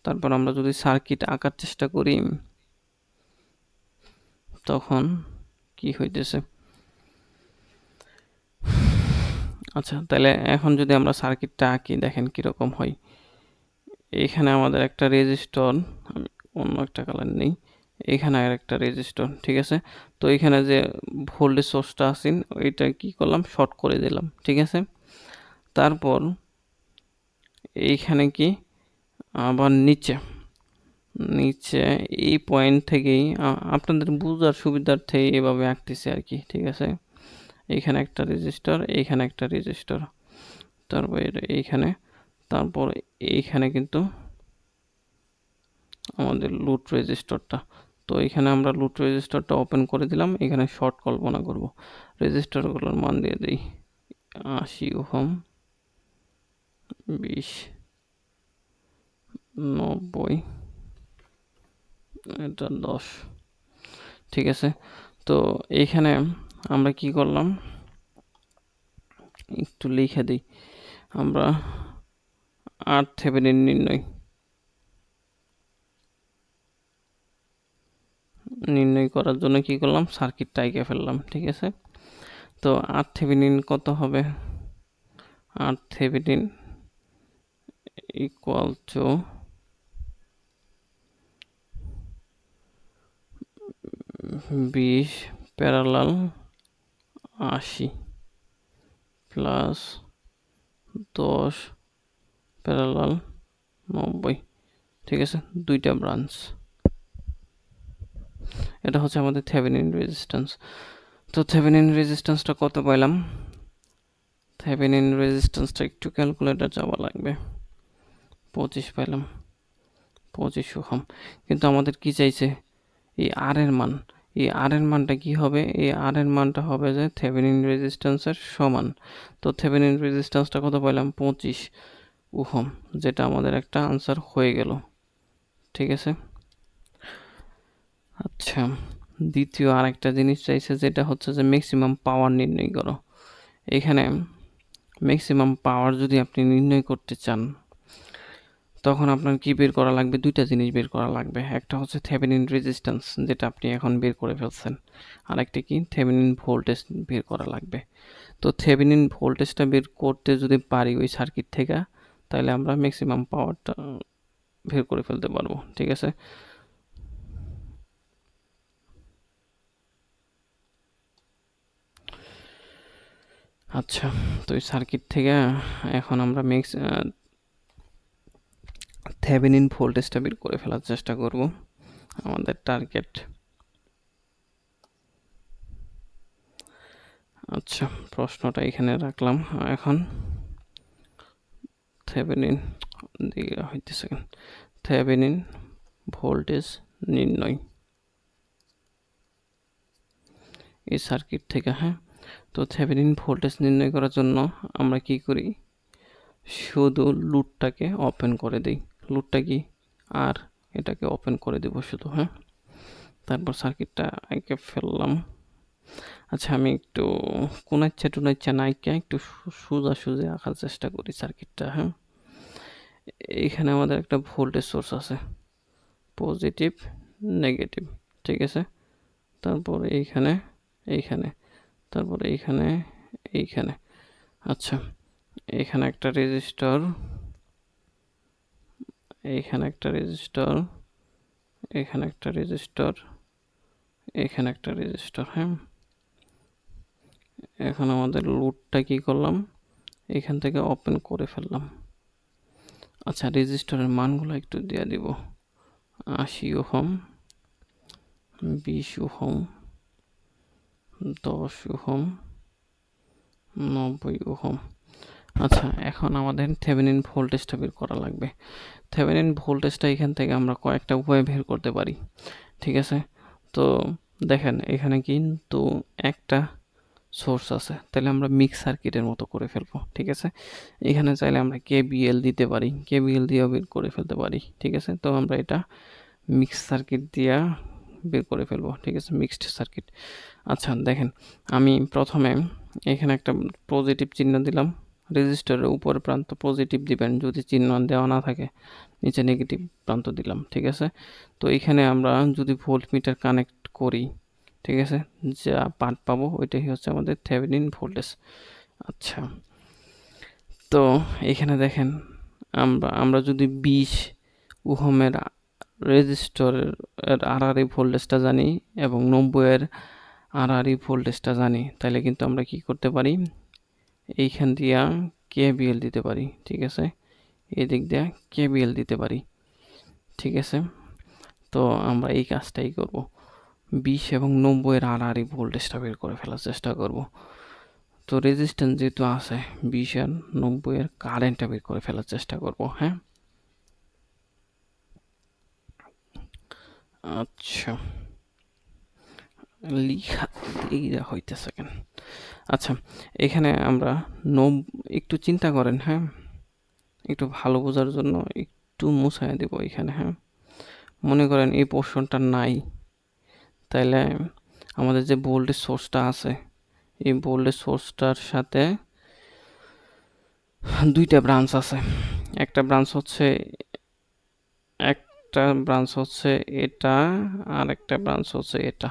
S1: তারপর আমরা যদি সার্কিট আঁকার চেষ্টা করি তখন কি হইতেছে, আচ্ছা তাহলে এখন যদি আমরা সার্কিটটা আঁকি দেখেন কিরকম হয়। এখানে আমাদের একটা রেজিস্টর, আমি অন্য একটা কালার নেই, এখানে আর একটা রেজিস্টর, ঠিক আছে। তো এখানে যে ভোল্টেজ সোর্সটা আছে ওইটা কি করলাম, শর্ট করে দিলাম, ঠিক আছে। তারপর এইখানে কি আবার নিচে এই পয়েন্ট থেকেই আপনাদের বোঝার সুবিধার্থে এভাবে আঁকতেছি আর কি, ঠিক আছে। এইখানে একটা রেজিস্টার, এইখানে একটা রেজিস্টার, তারপর এইখানে, তারপর এইখানে কিন্তু আমাদের লুট রেজিস্টারটা। তো এখানে আমরা লুট রেজিস্টারটা ওপেন করে দিলাম, এখানে শর্ট কল্পনা করব, রেজিস্টারগুলোর মান দিয়ে দিই 80 ওহম, 20, 90, এটা 10, ঠিক আছে। তো এইখানে আমরা কি করলাম, একটু লিখে দিই, আমরা আর থেভেনিন নির্ণয় করার জন্য কি করলাম, সার্কিটটা এঁকে ফেললাম, ঠিক আছে। তো আর থেভেনিন কত হবে, আর Thevenin equal to 20 parallel 80 plus 10 parallel 90, ঠিক আছে, দুইটা ব্রাঞ্চ। এটা হচ্ছে আমাদের থেভেনিন রেজিস্ট্যান্স। তো থেভেনিন রেজিস্ট্যান্সটা কত পাইলাম, থেভেনিন রেজিস্ট্যান্সটা একটু ক্যালকুলেটর যাওয়া লাগবে, 25 পাইলাম, 25 ওহম। কিন্তু আমাদের কি চাইছে, এই আর এর মান, এই আর এর মানটা কি হবে, এই আর এর মানটা হবে যে থেভেনিন রেজিস্ট্যান্সের সমান। তো থেভেনিন রেজিস্ট্যান্সটা কত পাইলাম, 25 ওহম, যেটা আমাদের একটা আনসার হয়ে গেল, ঠিক আছে। আচ্ছা, দ্বিতীয় আরেকটা জিনিস চাইছে, যেটা হচ্ছে যে ম্যাক্সিমাম পাওয়ার নির্ণয় করো। এখানে ম্যাক্সিমাম পাওয়ার যদি আপনি নির্ণয় করতে চান তখন আপনার কি বের করা লাগবে, দুইটা জিনিস বের করা লাগবে। একটা হচ্ছে থেভেনিন রেজিস্ট্যান্স, যেটা আপনি এখন বের করে ফেলছেন, আর একটা কি থেভেনিন ভোল্টেজ বের করা লাগবে। তো থেভেনিন ভোল্টেজটা বের করতে যদি পারি ওই সার্কিট থেকে, তাহলে আমরা ম্যাক্সিমাম পাওয়ারটা বের করে ফেলতে পারবো, ঠিক আছে। আচ্ছা, তো এই সার্কিট থেকে এখন আমরা থেভেনিন ভোল্টেজটা বের করে ফেলার চেষ্টা করব, আমাদের টার্গেট। আচ্ছা, প্রশ্নটা এখানে রাখলাম। এখন থেভেনিন দিকে হইতেছে, থেভেনিন ভোল্টেজ নির্ণয় এই সার্কিট থেকে, হ্যাঁ। তো থেভেনিন ভোল্টেজ নির্ণয় করার জন্য আমরা কি করি, শুধু লুটটাকে ওপেন করে দিই, লুটটা কি আর এটাকে ওপেন করে দেব শুধু, হ্যাঁ। তারপর সার্কিটটা এঁকে ফেললাম। আচ্ছা, আমি একটু কোনাচ্ছা টুনাচ্ছা নাইকা একটু সোজাসুজি আঁকার চেষ্টা করি সার্কিটটা, হ্যাঁ? এইখানে আমাদের একটা ভোল্টেজ সোর্স আছে, পজিটিভ, নেগেটিভ, ঠিক আছে? তারপরে এইখানে, তারপরে এইখানে। আচ্ছা, এখানে একটা রেজিস্টর, এইখানে একটা রেজিস্টর, এখানে একটা রেজিস্টর, এখানে একটা রেজিস্টর, হ্যাঁ? এখন আমাদের লোডটা কি করলাম, এখান থেকে ওপেন করে ফেললাম। আচ্ছা, রেজিস্টরের মানগুলো একটু দিয়ে দিব। 80 ওহম, 20 ওহম, 10 ওহম, 90 ওহম। আচ্ছা, এখন আমাদের থেভেনিন ভোল্টেজটা বের করা লাগবে। থেভেনিন ভোল্টেজটা এখান থেকে আমরা কয়েকটা উপায়ে বের করতে পারি, ঠিক আছে? তো দেখেন, এখানে কিন্তু একটা সোর্স আছে, তাহলে আমরা মিক্স সার্কিটের মতো করে ফেলবো, ঠিক আছে? এখানে চাইলে আমরা কেবিএল দিতে পারি, কেবিএল দিয়েও বের করে ফেলতে পারি, ঠিক আছে? তো আমরা এটা মিক্স সার্কিট দিয়া বের করে ফেলবো, ঠিক আছে? Mixed circuit. আচ্ছা দেখেন, আমি প্রথমে এখানে একটা পজিটিভ চিহ্ন দিলাম, রেজিস্টারের উপর প্রান্ত পজিটিভ দিবেন, যদি চিহ্ন দেওয়া না থাকে নিচে নেগেটিভ প্রান্ত দিলাম, ঠিক আছে? তো এখানে আমরা যদি ভোল্ট মিটার কানেক্ট করি, ঠিক আছে, যা পার্ট পাবো ওইটাই হচ্ছে আমাদের থেভেনিন ভোল্টেজ। আচ্ছা, তো এখানে দেখেন, আমরা যদি 20 ওহমের রেজিস্টরের আরআরই ভোল্টেজটা জানি এবং 90 এর আরআরই ভোল্টেজটা জানি, তাহলে কিন্তু আমরা কি করতে পারি, এইখান দিয়া কেবিএল দিতে পারি, ঠিক আছে? এদিক দিয়া কেবিএল দিতে পারি, ঠিক আছে? তো আমরা এই কাজটাই করব, 20 এবং 90 এর আরআরই ভোল্টেজটা বের করে ফেলার চেষ্টা করব। তো রেজিস্ট্যান্স যেহেতু আছে, 20 আর 90 এর কারেন্টটা বের করে ফেলার চেষ্টা করব, হ্যাঁ? আচ্ছা, লিখা এইটা হইতেছে কেন? আচ্ছা, এখানে আমরা একটু চিন্তা করেন, হ্যাঁ? একটু ভালো বোঝার জন্য একটু মুছাইয়া দেব এখানে, হ্যাঁ? মনে করেন এই পোর্শনটা নাই, তাইলে আমাদের যে ভোল্টেজ সোর্সটা আছে, এই ভোল্টেজ সোর্সটার সাথে দুইটা ব্রাঞ্চ আছে। একটা ব্রাঞ্চ হচ্ছে এটা, আর একটা ব্রাঞ্চ হচ্ছে এটা।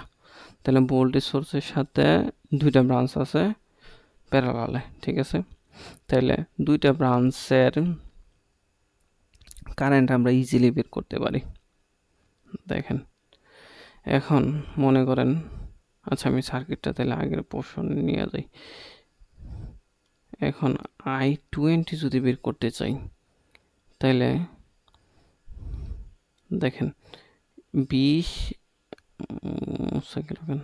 S1: তাহলে ভোল্টেজ সোর্সের সাথে দুইটা ব্রাঞ্চ আছে প্যারালালে, ঠিক আছে? তাহলে দুইটা ব্রাঞ্চের কারেন্ট আমরা ইজিলি বের করতে পারি। দেখেন, এখন মনে করেন, আচ্ছা আমি সার্কিটটা তাহলে আগের পোর্শন নিয়ে যাই। এখন I20 যদি বের করতে চাই, তাহলে দেখেন 20 সেকেন্ড,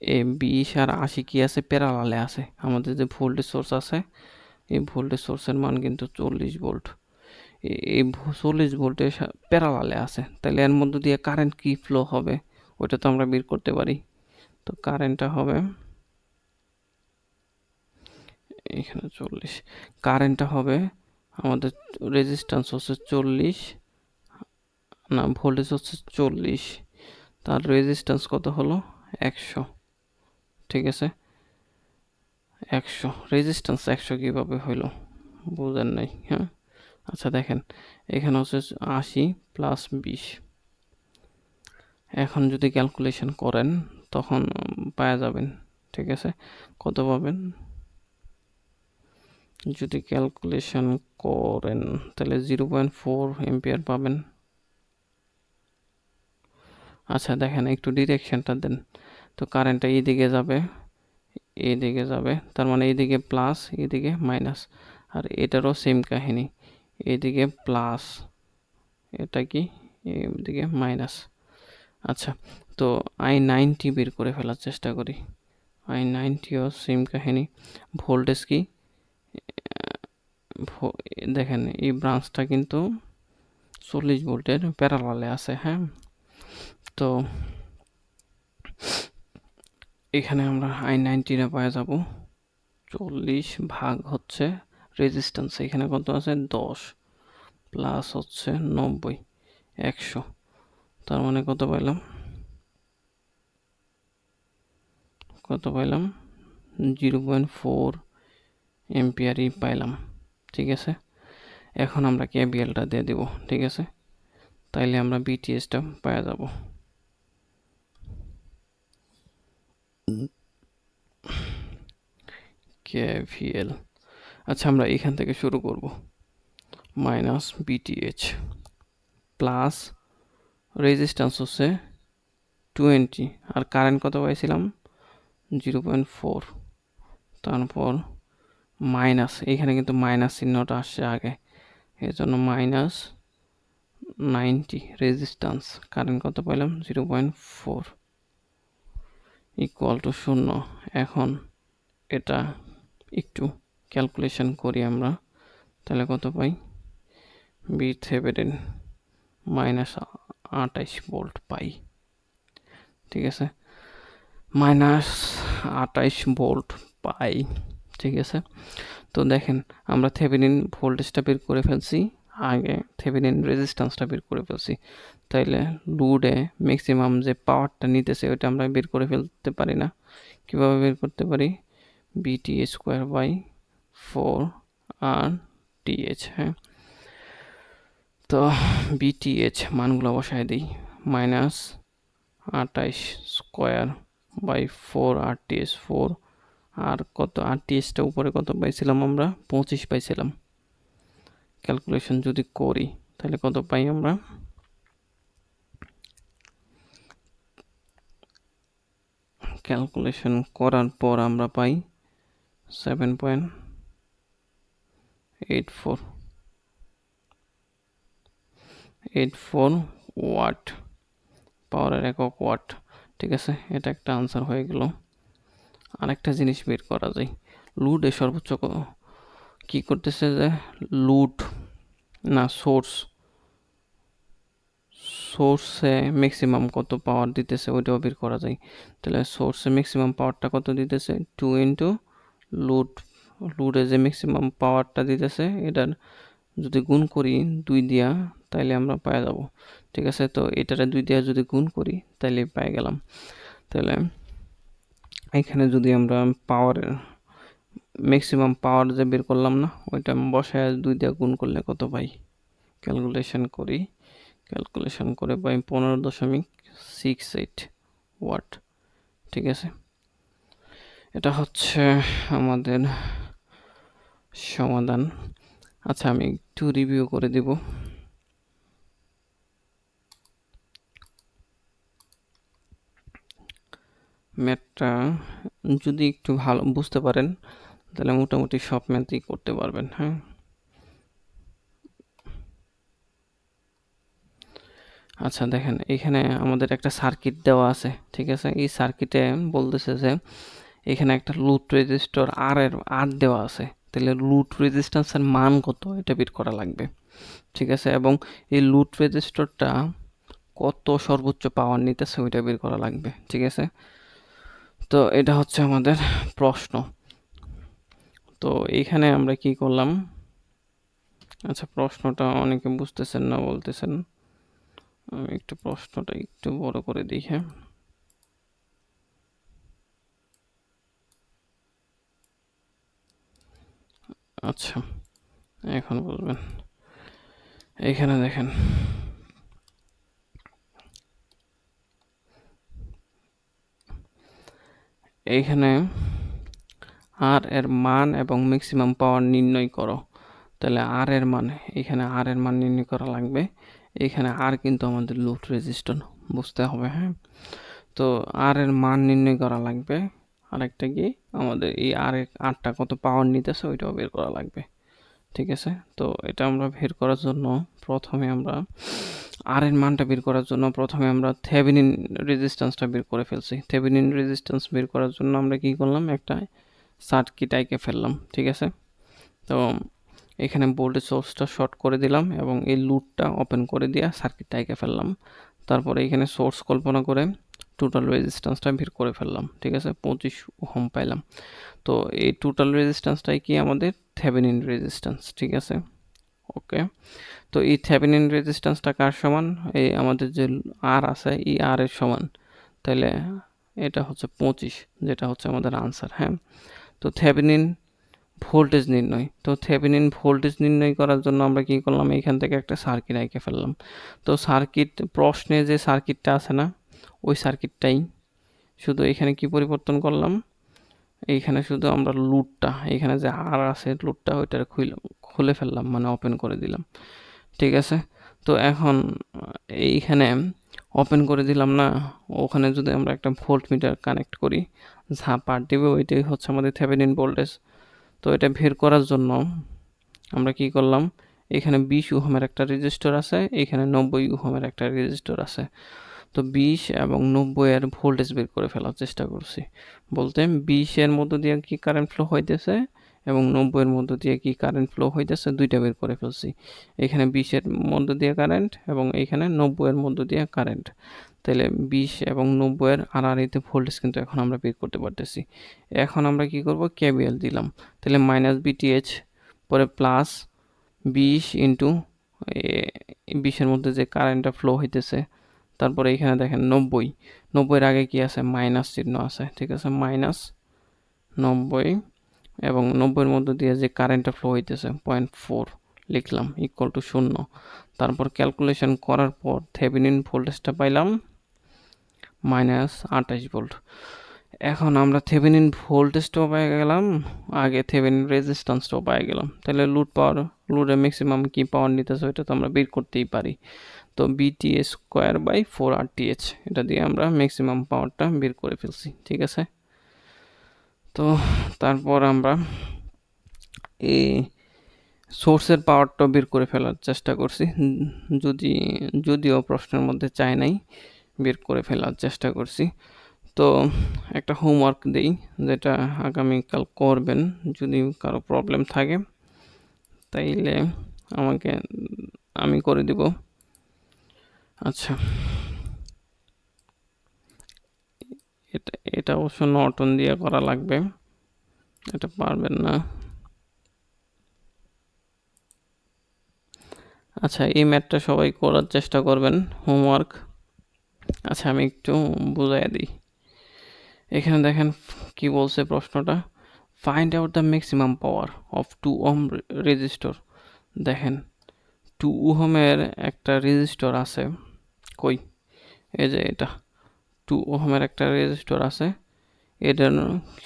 S1: এ 20 আর 80 কি আছে, প্যারালালে আছে। আমাদের যে ভোল্টেজ সোর্স আছে, এই ভোল্টেজ সোর্সের মান কিন্তু 40 ভোল্ট। এই 40 ভোল্টের প্যারালালে আছে, তাহলে এর মধ্য দিয়ে কারেন্ট কি ফ্লো হবে ওটা তো আমরা বের করতে পারি। তো কারেন্টটা হবে এখানে 40, কারেন্টটা হবে আমাদের, রেজিস্ট্যান্স হচ্ছে 40, না ভোল্টেজ হচ্ছে 40, তার রেজিস্ট্যান্স কত হলো 100, ঠিক আছে? 100 রেজিস্ট্যান্স 100 কিভাবে হইলো বুঝেন নাই, হ্যাঁ? আচ্ছা দেখেন, এখানে হচ্ছে 80 প্লাস 20, এখন যদি ক্যালকুলেশন করেন তখন পাওয়া যাবেন, ঠিক আছে? কত পাবেন যদি ক্যালকুলেশন করেন, তাহলে 0.4 এম্পিয়ার পাবেন। আচ্ছা দেখেন, একটু ডিরেকশনটা দেন। তো কারেন্টটা এইদিকে যাবে, এইদিকে যাবে, তার মানে এইদিকে প্লাস, এইদিকে মাইনাস। আর এটারও সেম কাহিনী, এইদিকে প্লাস, এটা কি, এইদিকে মাইনাস। আচ্ছা, তো I90 বের করে ফেলার চেষ্টা করি। I90ও সেম কাহিনী, ভোল্টেজ কি, দেখেন এই ব্রাঞ্চটা কিন্তু 40 ভোল্টের প্যারালালে আছে, হ্যাঁ? তো এখানে আমরা I90টা পাওয়া যাব, 40 ভাগ হচ্ছে রেজিস্ট্যান্স, এখানে কত আছে 10, প্লাস হচ্ছে 90, 100, তার মানে কত পাইলাম কত পাইলাম 0.4 এম্পিয়ারই পাইলাম। ঠিক আছে, এখন আমরা কেবিএলটা দিয়ে দিব। ঠিক আছে, তাইলে আমরা বিটিএসটা পাওয়া যাব। কেভিএল, আচ্ছা আমরা এখান থেকে শুরু করব। মাইনাস বিটিএইচ প্লাস রেজিস্ট্যান্স হচ্ছে 20 আর কারেন্ট কত পাইছিলাম 0.4, তারপর মাইনাস, এখানে কিন্তু মাইনাস চিহ্নটা আসছে আগে, এর জন্য মাইনাস 90 রেজিস্ট্যান্স, কারেন্ট কত পাইলাম 0.4 ইকুয়াল টু 0। এখন এটা একটু ক্যালকুলেশন করি আমরা, তাহলে কত পাই VThevenin মাইনাস 28 ভোল্ট পাই। ঠিক আছে, মাইনাস 28 ভোল্ট পাই। ঠিক আছে, তো দেখেন আমরা থেভেনিন ভোল্টেজটা বের করে ফেলছি, আগে থেভেনিন রেজিস্ট্যান্সটা বের করে ফেলছি, তাইলে লোডে ম্যাক্সিমাম যে পাওয়ারটা নিতেছে ওইটা আমরা বের করে ফেলতে পারি না? কীভাবে বের করতে পারি? BT²/4 আর TH। হ্যাঁ, তো BTH মানগুলো বসায় দিই, মাইনাস 28²/4 RTH4, আর কত RTHটা উপরে কত পাইছিলাম আমরা 25 পাইছিলাম। ক্যালকুলেশন যদি করি তাহলে কত পাই আমরা, ক্যালকুলেশন করার পর আমরা পাই 7.84 ওয়াট, পাওয়ারের একক ওয়াট। ঠিক আছে, এটা একটা আনসার হয়ে গেল। আরেকটা জিনিস বের করা যায়, লোডে সর্বোচ্চ কি করতেছে, যে লোড না সোর্সে ম্যাক্সিমাম কত পাওয়ার দিতেছে ওইটাও বের করা যায়। তাহলে সোর্সে ম্যাক্সিমাম পাওয়ারটা কত দিতেছে 2 ইন্টু লোডে যে ম্যাক্সিমাম পাওয়ারটা দিতেছে এটার যদি গুণ করি 2 দিয়া তাইলে আমরা পাই যাব। ঠিক আছে, তো এটারে 2 দিয়া যদি গুণ করি তাইলে পাই গেলাম। তাহলে এখানে যদি আমরা পাওয়ারের ম্যাক্সিমাম পাওয়ার যে বের করলাম না, ওইটা বসায় 2 দিয়ে গুণ করলে কত পাই, ক্যালকুলেশন করি, ক্যালকুলেশন করে পাই 15.68 ওয়াট। ঠিক আছে, এটা হচ্ছে আমাদের সমাধান। আচ্ছা আমি একটু রিভিউ করে দিব। ম্যাথটা যদি একটু ভালো বুঝতে পারেন তাহলে মোটামুটি সব ম্যাথই করতে পারবেন। হ্যাঁ, আচ্ছা দেখেন এখানে আমাদের একটা সার্কিট দেওয়া আছে। ঠিক আছে, এই সার্কিটে বলতেছে যে এখানে একটা লোড রেজিস্টর আর দেওয়া আছে, তাহলে লোড রেজিস্ট্যান্সের মান কত এটা বের করা লাগবে। ঠিক আছে, এবং এই লোড রেজিস্টরটা কত সর্বোচ্চ পাওয়ার নিতেছে ওইটা বের করা লাগবে। ঠিক আছে, তো এটা হচ্ছে আমাদের প্রশ্ন। তো এইখানে আমরা কি করলাম, আচ্ছা প্রশ্নটা অনেকে বুঝতেছেন না বলতেছেন, আমি একটু প্রশ্নটা একটু বড় করে দিই। হ্যাঁ, আচ্ছা এখন বুঝবেন। এইখানে দেখেন এইখানে আর এর মান এবং ম্যাক্সিমাম পাওয়ার নির্ণয় করো, তাহলে আর এর মান, এখানে আর এর মান নির্ণয় করা লাগবে। এখানে আর কিন্তু আমাদের লোড রেজিস্টর বুঝতে হবে। হ্যাঁ, তো আর এর মান নির্ণয় করা লাগবে, আরেকটা কি আমাদের এই আরটা কত পাওয়ার নিতেছে ওইটাও বের করা লাগবে। ঠিক আছে, তো এটা আমরা বের করার জন্য প্রথমে আমরা আর এর মানটা বের করার জন্য প্রথমে আমরা থেভেনিন রেজিস্ট্যান্সটা বের করে ফেলছি। থেভেনিন রেজিস্ট্যান্স বের করার জন্য আমরা কি করলাম, একটা সার্কিট আঁকে ফেললাম। ঠিক আছে, তো এখানে ভোল্টেজ সোর্সটা শর্ট করে দিলাম এবং এই লুটটা ওপেন করে দিয়ে সার্কিটটা এঁকে ফেললাম। তারপরে এখানে সোর্স কল্পনা করে টোটাল রেজিস্ট্যান্সটা বের করে ফেললাম। ঠিক আছে, 25 ওহম পাইলাম। তো এই টোটাল রেজিস্ট্যান্সটাই কি আমাদের থেভেনিন রেজিস্ট্যান্স। ঠিক আছে, ওকে। তো এই থেভেনিন রেজিস্ট্যান্সটা কার সমান, এই আমাদের যে আর আছে এই আর এর সমান। তাহলে এটা হচ্ছে 25, যেটা হচ্ছে আমাদের আনসার। হ্যাঁ, তো থেভেনিন ভোল্টেজ নির্ণয়। তো থেভেনিন ভোল্টেজ নির্ণয় করার জন্য আমরা কি করলাম, এইখান থেকে একটা সার্কিট এঁকে ফেললাম। তো সার্কিট, প্রশ্নে যে সার্কিটটা আছে না, ওই সার্কিটটাই, শুধু এখানে কি পরিবর্তন করলাম, এইখানে শুধু আমরা লুটটা, এখানে যে আর আছে লুটটা, ওইটা খুলে ফেললাম, মানে ওপেন করে দিলাম। ঠিক আছে, তো এখন এইখানে ওপেন করে দিলাম না, ওখানে যদি আমরা একটা ভোল্ট মিটার কানেক্ট করি, যা পার দিবে ওইটাই হচ্ছে আমাদের থেভেনিন ভোল্টেজ। তো এটা বের করার জন্য আমরা কি করলাম, এখানে 20 ওহমের একটা রেজিস্টর আছে, এখানে 90 ওহমের একটা রেজিস্টর আছে। তো 20 এবং 90 এর ভোল্টেজ বের করে ফেলার চেষ্টা করছি। বলতে 20 এর মধ্য দিয়ে কি কারেন্ট ফ্লো হইতেছে এবং 90 এর মধ্য দিয়ে কি কারেন্ট ফ্লো হইতেছে, দুইটা বের করে ফেলছি। এখানে 20 এর মধ্য দিয়ে কারেন্ট এবং এখানে 90 এর মধ্য দিয়ে কারেন্ট। তাহলে 20 এবং 90 এর আড়াআড়িতে ভোল্টেজ কিন্তু এখন আমরা বের করতে পারতেছি। এখন আমরা কি করব, কেবিএল দিলাম। তাহলে মাইনাস বিটিএইচ, পরে প্লাস 20 ইন্টু 20 মধ্যে যে কারেন্টটা ফ্লো হইতেছে, তারপরে এখানে দেখেন 90 এর আগে কি আছে, মাইনাস চিহ্ন আছে। ঠিক আছে, মাইনাস 90 এবং 90 এর মধ্যে দিয়ে যে কারেন্টটা ফ্লো হইতেছে 0.4 লিখলাম, ইকুয়াল টু 0। তারপর ক্যালকুলেশন করার পর থেভেনিন ভোল্টেজটা পাইলাম -28 ভোল্ট। এখন আমরা থেভেনিন ভোল্টেজটাও পেয়ে গেলাম, আগে থেভেনিন রেজিস্ট্যান্সটাও পেয়ে গেলাম। তাহলে লোডের ম্যাক্সিমাম কি পাওয়ার নিতেছে ওইটা তো আমরা বের করতেই পারি। তো বিটিএস স্কোয়ার বাই 4 RTH, এটা দিয়ে আমরা ম্যাক্সিমাম পাওয়ারটা বের করে ফেলছি। ঠিক আছে, তো তারপর আমরা এই সোর্সের পাওয়ারটা বের করে ফেলার চেষ্টা করছি, যদিও প্রশ্নের মধ্যে চাই নাই, বের করে ফেলার চেষ্টা করছি। তো একটা হোমওয়ার্ক দেই, যেটা আগামীকাল করবেন। যদি কারো প্রবলেম থাকে তাইলে আমি করে দিব। আচ্ছা, এটা অবশ্য নর্টন দিয়ে করা লাগবে, এটা পারবেন না। আচ্ছা, এই ম্যাথটা সবাই করার চেষ্টা করবেন, হোমওয়ার্ক। আচ্ছা, আমি একটু বুঝাই দিই। এখানে দেখেন কি বলছে প্রশ্নটা, find out the maximum power of 2 ohm resistor. দেখেন 2 ওহমের একটা রেজিস্টর আছে, কই, এই যে এটা 2 ওহমের একটা রেজিস্টর আছে, এটার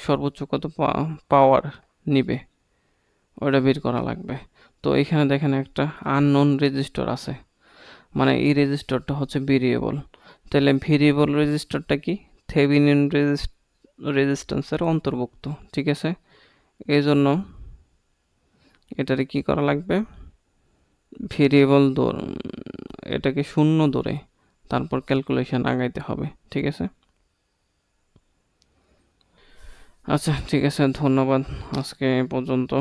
S1: সর্বোচ্চ কত পাওয়ার নিবে ওটা বের করা লাগবে। তো এখানে দেখেন একটা আননোন রেজিস্টর আছে, মানে এই রেজিস্টরটা হচ্ছে ভেরিয়েবল। তাহলে ভেরিয়েবল রেজিস্টরটা কি, থেভেনিন রেজিস্ট্যান্সের অন্তর্ভুক্ত। ঠিক আছে, এই জন্য এটারে কি করা লাগবে, ভেরিয়েবল এটাকে 0 ধরে তারপর ক্যালকুলেশন আগাইতে হবে। ঠিক আছে, আচ্ছা ঠিক আছে, ধন্যবাদ, আজকে এ পর্যন্ত।